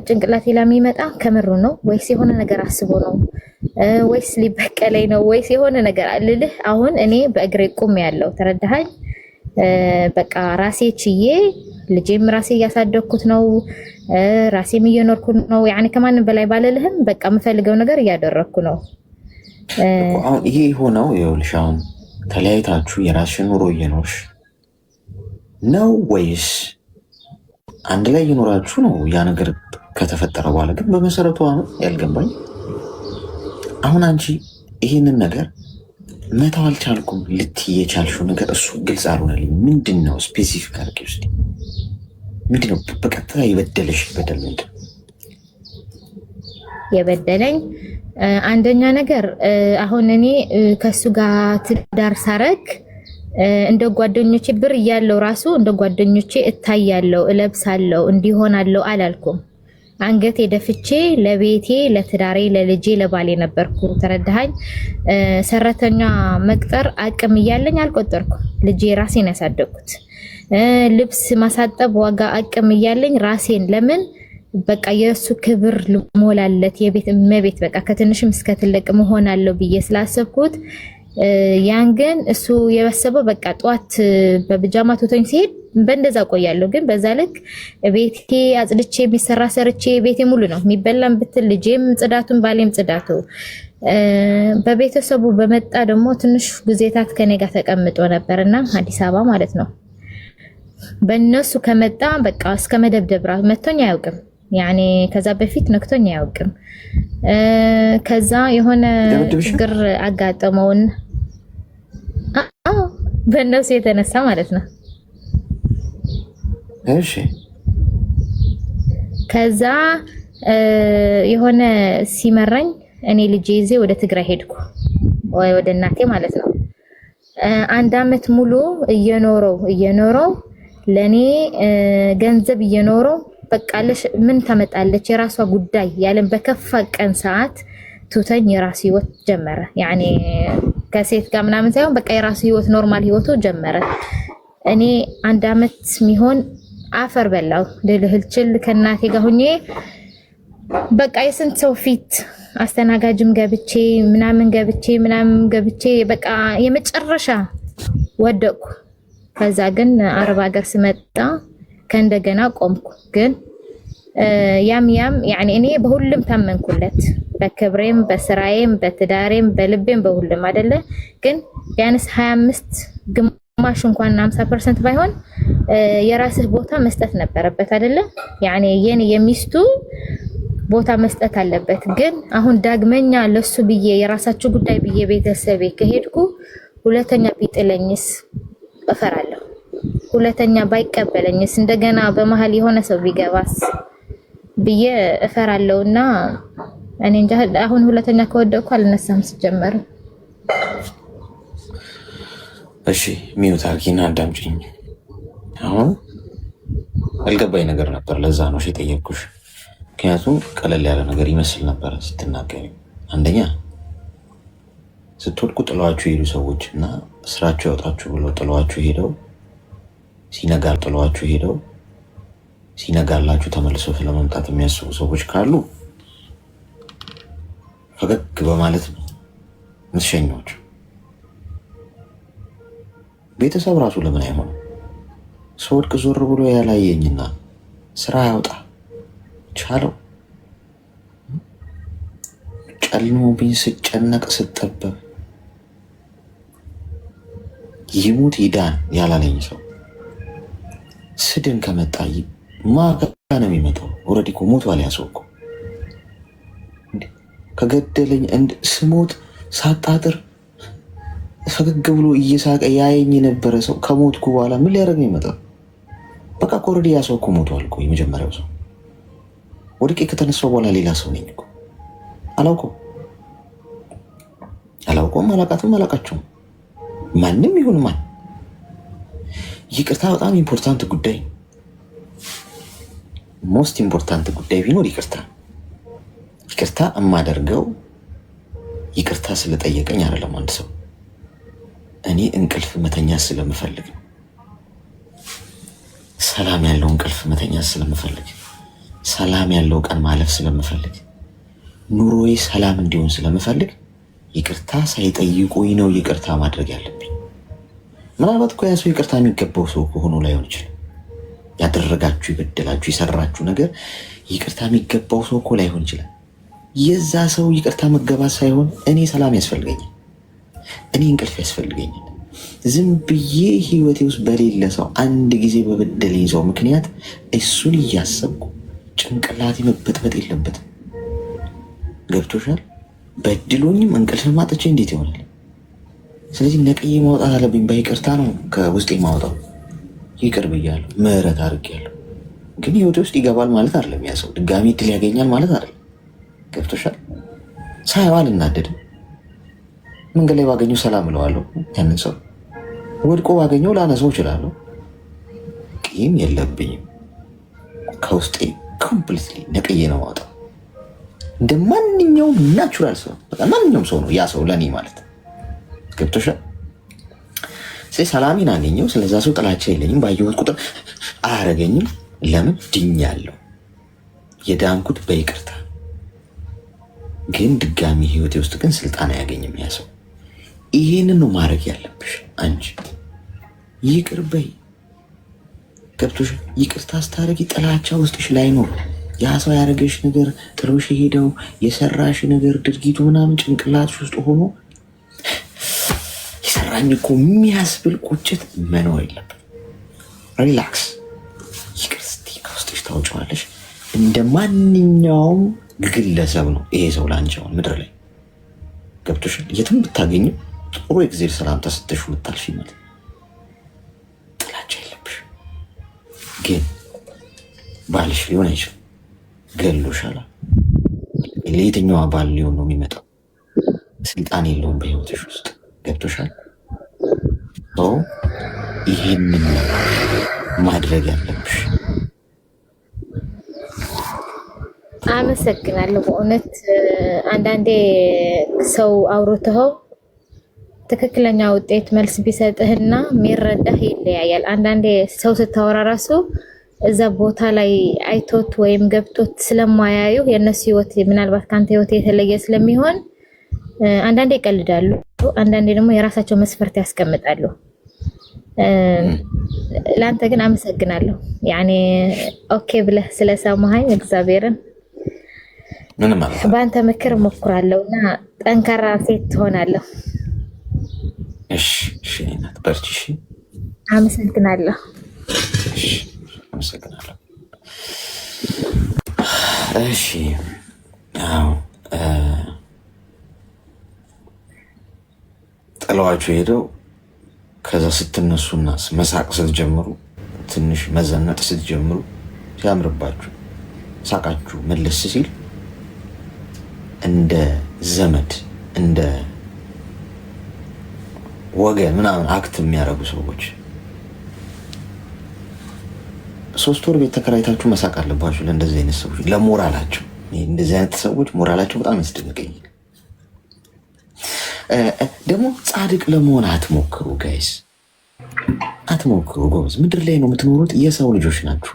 ጭንቅላቴ ለሚመጣ ከምሩ ነው ወይስ የሆነ ነገር አስቦ ነው ወይስ ሊበቀለኝ ነው ወይስ የሆነ ነገር አልልህ። አሁን እኔ በእግሬ ቁም ያለው ተረዳኸኝ። በቃ ራሴ ችዬ ልጄም ራሴ እያሳደግኩት ነው፣ ራሴም እየኖርኩ ነው። ያኔ ከማንም በላይ ባልልህም በቃ የምፈልገው ነገር እያደረግኩ ነው። አሁን ይሄ ሆነው ይኸውልሽ፣ አሁን ተለያይታችሁ የራስሽን ኑሮ እየኖርሽ ነው ወይስ አንድ ላይ እየኖራችሁ ነው? ያ ነገር ከተፈጠረ በኋላ ግን በመሰረቱ አሁን ያልገባኝ አሁን አንቺ ይህንን ነገር መተው አልቻልኩም ልትይ የቻልሽው ነገር እሱ ግልጽ አልሆነልኝ። ምንድን ነው ስፔሲፊክ አድርጌ ውስጥ ምንድን ነው በቀጥታ የበደለሽ በደል ምንድን ነው? የበደለኝ አንደኛ ነገር አሁን እኔ ከሱ ጋር ትዳር ሳረግ እንደ ጓደኞቼ ብር እያለው ራሱ እንደ ጓደኞቼ እታያለው፣ እለብሳለው፣ እንዲሆናለው አላልኩም። አንገቴ ደፍቼ ለቤቴ፣ ለትዳሬ፣ ለልጄ፣ ለባሌ ነበርኩ። ተረዳኸኝ? ሰራተኛ መቅጠር አቅም እያለኝ አልቆጠርኩም። ልጄ ራሴን ያሳደግኩት። ልብስ ማሳጠብ ዋጋ አቅም እያለኝ ራሴን ለምን በቃ የእሱ ክብር ልሞላለት የቤት እመቤት በቃ ከትንሽም እስከ ትልቅ መሆን አለው ብዬ ስላሰብኩት ያን ግን እሱ የበሰበው በቃ ጧት በብጃማ ቶቶኝ ሲሄድ በእንደዛ ቆያለሁ። ግን በዛ ልክ ቤቴ አጽድቼ የሚሰራ ሰርቼ ቤቴ ሙሉ ነው የሚበላም ብትል ልጄም ጽዳቱን ባሌም ጽዳቱ። በቤተሰቡ በመጣ ደግሞ ትንሽ ጊዜታት ከኔ ጋር ተቀምጦ ነበርና አዲስ አበባ ማለት ነው። በእነሱ ከመጣ በቃ እስከ መደብደብ ራሱ መቶኝ አያውቅም። ያኔ ከዛ በፊት ነክቶኝ አያውቅም። ከዛ የሆነ ችግር አጋጠመውን በእነሱ የተነሳ ማለት ነው። እሺ ከዛ የሆነ ሲመራኝ እኔ ልጄ ይዤ ወደ ትግራይ ሄድኩ፣ ወደ እናቴ ማለት ነው። አንድ አመት ሙሉ እየኖረው ለኔ ገንዘብ እየኖረው በቃ ምን ታመጣለች የራሷ ጉዳይ ያለን በከፋ ቀን ሰዓት ቱተኝ የራሱ ህይወት ጀመረ። ያኔ ከሴት ጋር ምናምን ሳይሆን በቃ የራሱ ህይወት ኖርማል ህይወቱ ጀመረ። እኔ አንድ አመት ሚሆን አፈር በላው ልልህልችል ከናቴ ጋር ሆኜ በቃ የስንት ሰው ፊት አስተናጋጅም ገብቼ ምናምን ገብቼ በቃ የመጨረሻ ወደቅኩ። ከዛ ግን አረብ ሀገር ስመጣ ከእንደገና ቆምኩ። ግን ያም ያኔ እኔ በሁሉም ታመንኩለት፣ በክብሬም በስራዬም በትዳሬም በልቤም በሁሉም አይደለ። ግን ቢያንስ 25 ግማሽ እንኳን 50% ባይሆን የራስህ ቦታ መስጠት ነበረበት አይደለ? ያኔ የኔ የሚስቱ ቦታ መስጠት አለበት። ግን አሁን ዳግመኛ ለሱ ብዬ የራሳችሁ ጉዳይ ብዬ ቤተሰቤ ከሄድኩ ሁለተኛ ቢጥለኝስ እፈራለሁ። ሁለተኛ ባይቀበለኝስ እንደገና በመሃል የሆነ ሰው ቢገባስ ብዬ እፈራለሁና እኔ እንጃ። አሁን ሁለተኛ ከወደቅኩ አልነሳም ሲጀመር። እሺ ሚዩት አርጊና አዳምጪኝ። አሁን አልገባኝ ነገር ነበር፣ ለዛ ነው የጠየቅኩሽ። ምክንያቱም ቀለል ያለ ነገር ይመስል ነበር ስትናገሪ። አንደኛ ስትወድቁ ጥለዋችሁ የሄዱ ሰዎች እና ስራቸው ያወጣችሁ ብለው ጥለዋችሁ ሄደው ሲነጋላችሁ ተመልሰው ስለመምጣት የሚያስቡ ሰዎች ካሉ ፈገግ በማለት ነው የምትሸኟቸው። ቤተሰብ ራሱ ለምን አይሆንም? ስወድቅ ዞር ብሎ ያላየኝና ስራ ያውጣ ቻለው ጨልሞብኝ ስጨነቅ ስጠበብ ይሙት ይዳን ያላለኝ ሰው ስድን ከመጣ ማጋ ነው የሚመጣው። ኦልሬዲ እኮ ሞቷል ያ ሰው እኮ። ከገደለኝ ስሞት ሳጣጥር ፈገግ ብሎ እየሳቀ ያየኝ የነበረ ሰው ከሞትኩ በኋላ ምን ሊያደርግ ነው ይመጣል? በቃ ኮረዲ ያ ሰው እኮ ሞቷል እኮ። የመጀመሪያው ሰው ወድቄ ከተነሳው በኋላ ሌላ ሰው ነኝ እኮ። አላውቀውም፣ አላቃትም፣ አላቃቸውም። ማንም ይሁን ማን ይቅርታ በጣም ኢምፖርታንት ጉዳይ፣ ሞስት ኢምፖርታንት ጉዳይ ቢኖር ይቅርታ። ይቅርታ የማደርገው ይቅርታ ስለጠየቀኝ አይደለም። አንድ ሰው እኔ እንቅልፍ መተኛ ስለምፈልግ፣ ሰላም ያለው እንቅልፍ መተኛ ስለምፈልግ፣ ሰላም ያለው ቀን ማለፍ ስለምፈልግ፣ ኑሮዬ ሰላም እንዲሆን ስለምፈልግ ይቅርታ ሳይጠይቁኝ ነው ይቅርታ ማድረግ ያለብኝ። ምናልባት እኮ ያ ሰው ይቅርታ የሚገባው ሰው ሆኖ ላይሆን ይችላል። ያደረጋችሁ፣ የበደላችሁ፣ የሰራችሁ ነገር ይቅርታ የሚገባው ሰው እኮ ላይሆን ይችላል። የዛ ሰው ይቅርታ መገባት ሳይሆን እኔ ሰላም ያስፈልገኛል፣ እኔ እንቅልፍ ያስፈልገኛል። ዝም ብዬ ህይወቴ ውስጥ በሌለ ሰው አንድ ጊዜ በበደለኝ ሰው ምክንያት እሱን እያሰብኩ ጭንቅላቴ መበጥበጥ የለበትም። ገብቶሻል? በድሎኝም እንቅልፍ ማጥቼ እንዴት ይሆናል? ስለዚህ ነቅዬ ማውጣት አለብኝ። በይቅርታ ነው ከውስጤ ማውጣው። ይቅር ብያለሁ፣ ምህረት አድርጌያለሁ። ግን ህይወቴ ውስጥ ይገባል ማለት አይደለም። ያ ሰው ድጋሚ እድል ያገኛል ማለት አይደለም። ገብቶሻል? ሳየው አልናደድም። መንገድ ላይ ባገኘው ሰላም እለዋለሁ። ያንን ሰው ወድቆ ባገኘው ላነሳው እችላለሁ። ቂም የለብኝም። ከውስጤ ኮምፕሊትሊ ነቅዬ ነው ማውጣው። እንደ ማንኛውም ናቹራል ሰው፣ በቃ ማንኛውም ሰው ነው ያ ሰው ለእኔ ማለት። ገብቶሻል? ሰላሜን አገኘው። ስለዛ ሰው ጥላቻ የለኝም። ባየሁት ቁጥር አያረገኝም። ለምን? ድኛለሁ። የዳንኩት በይቅርታ። ግን ድጋሚ ህይወቴ ውስጥ ግን ስልጣን አያገኝም ያ ሰው። ይሄንን ነው ማድረግ ያለብሽ አንቺ። ይቅር በይ። ገብቶሻል? ይቅርታ ስታደርጊ ጥላቻ ውስጥሽ ላይኖር። ያ ሰው ያደረገሽ ነገር፣ ጥሎሽ የሄደው የሰራሽ ነገር፣ ድርጊቱ ምናምን ጭንቅላትሽ ውስጥ ሆኖ የሰራኝ እኮ የሚያስብል ቁጭት መኖር የለብን። ሪላክስ። ይቅር ስትይ ከውስጥሽ ታውጪዋለሽ። እንደ ማንኛውም ግለሰብ ነው ይሄ ሰው ለአንቺ አሁን ምድር ላይ። ገብቶሻል? የትም ብታገኙ ጥሩ የጊዜ ሰላምታ ስትሹ ልታልሽ ይመል ጥላቻ የለብሽ። ግን ባልሽ ሊሆን አይችልም፣ ገሎሻል። ለየትኛዋ ባል ሊሆን ነው የሚመጣው? ስልጣን የለውም በህይወትሽ ውስጥ። ገብቶሻል? ይህንን ማድረግ ያለብሽ። አመሰግናለሁ። በእውነት አንዳንዴ ሰው አውርተኸው ትክክለኛ ውጤት መልስ ቢሰጥህና የሚረዳህ ይለያያል። አንዳንዴ ሰው ስታወራ ራሱ እዛ ቦታ ላይ አይቶት ወይም ገብቶት ስለማያዩ የእነሱ ህይወት ምናልባት ከአንተ ህይወት የተለየ ስለሚሆን አንዳንዴ ይቀልዳሉ፣ አንዳንዴ ደግሞ የራሳቸው መስፈርት ያስቀምጣሉ። ለአንተ ግን አመሰግናለሁ። ያኔ ኦኬ ብለህ ስለሰማኸኝ እግዚአብሔርን በአንተ ምክር እሞክራለሁ እና ጠንካራ ሴት ትሆናለሁ። እሺ እናት በርቺ። እሺ አመሰግናለሁ። አመሰግናለሁ። እሺ አዎ ጥለዋችሁ ሄደው ከዛ ስትነሱና መሳቅ ስትጀምሩ፣ ትንሽ መዘነጥ ስትጀምሩ፣ ሲያምርባችሁ ሳቃችሁ መለስ ሲል እንደ ዘመድ እንደ ወገን ምናምን አክት የሚያደርጉ ሰዎች 3 ወር ቤት ተከራይታችሁ መሳቅ አለባችሁ። ለእንደዚህ አይነት ሰዎች ለሞራላቸው፣ እንደዚህ አይነት ሰዎች ሞራላቸው በጣም ያስደንቀኛል። ደግሞ ጻድቅ ለመሆን አትሞክሩ ጋይስ፣ አትሞክሩ ጎበዝ። ምድር ላይ ነው የምትኖሩት፣ የሰው ልጆች ናችሁ።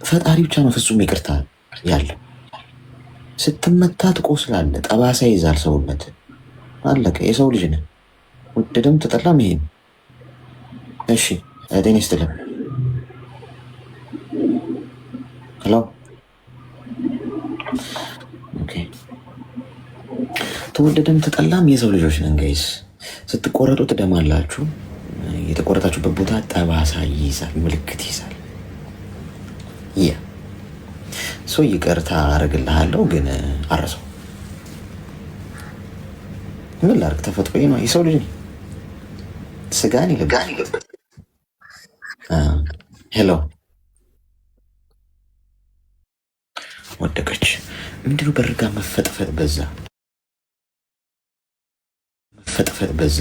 ፈጣሪ ብቻ ነው ፍጹም ይቅርታ ያለው። ስትመታ ትቆስላለህ፣ ጠባሳ ይዛል ሰውነት፣ አለቀ። የሰው ልጅ ነን፣ ወደደም ተጠላም ይሄን። እሺ ጤና ይስጥልን። ሄሎ ኦኬ። ተወደደም ተጠላም የሰው ልጆች ነን ጋይስ። ስትቆረጡ ትደማላችሁ። የተቆረጣችሁበት ቦታ ጠባሳ ይይዛል፣ ምልክት ይይዛል። ያ ሰው ይቅርታ አደርግልሃለሁ ግን አረሰው ምን ላድርግ? ተፈጥሮዬ ነው። የሰው ልጅ ስጋን ይለብጋን። ሄሎ ወደቀች። ምንድነው በርጋ መፈጥፈጥ በዛ፣ መፈጥፈጥ በዛ።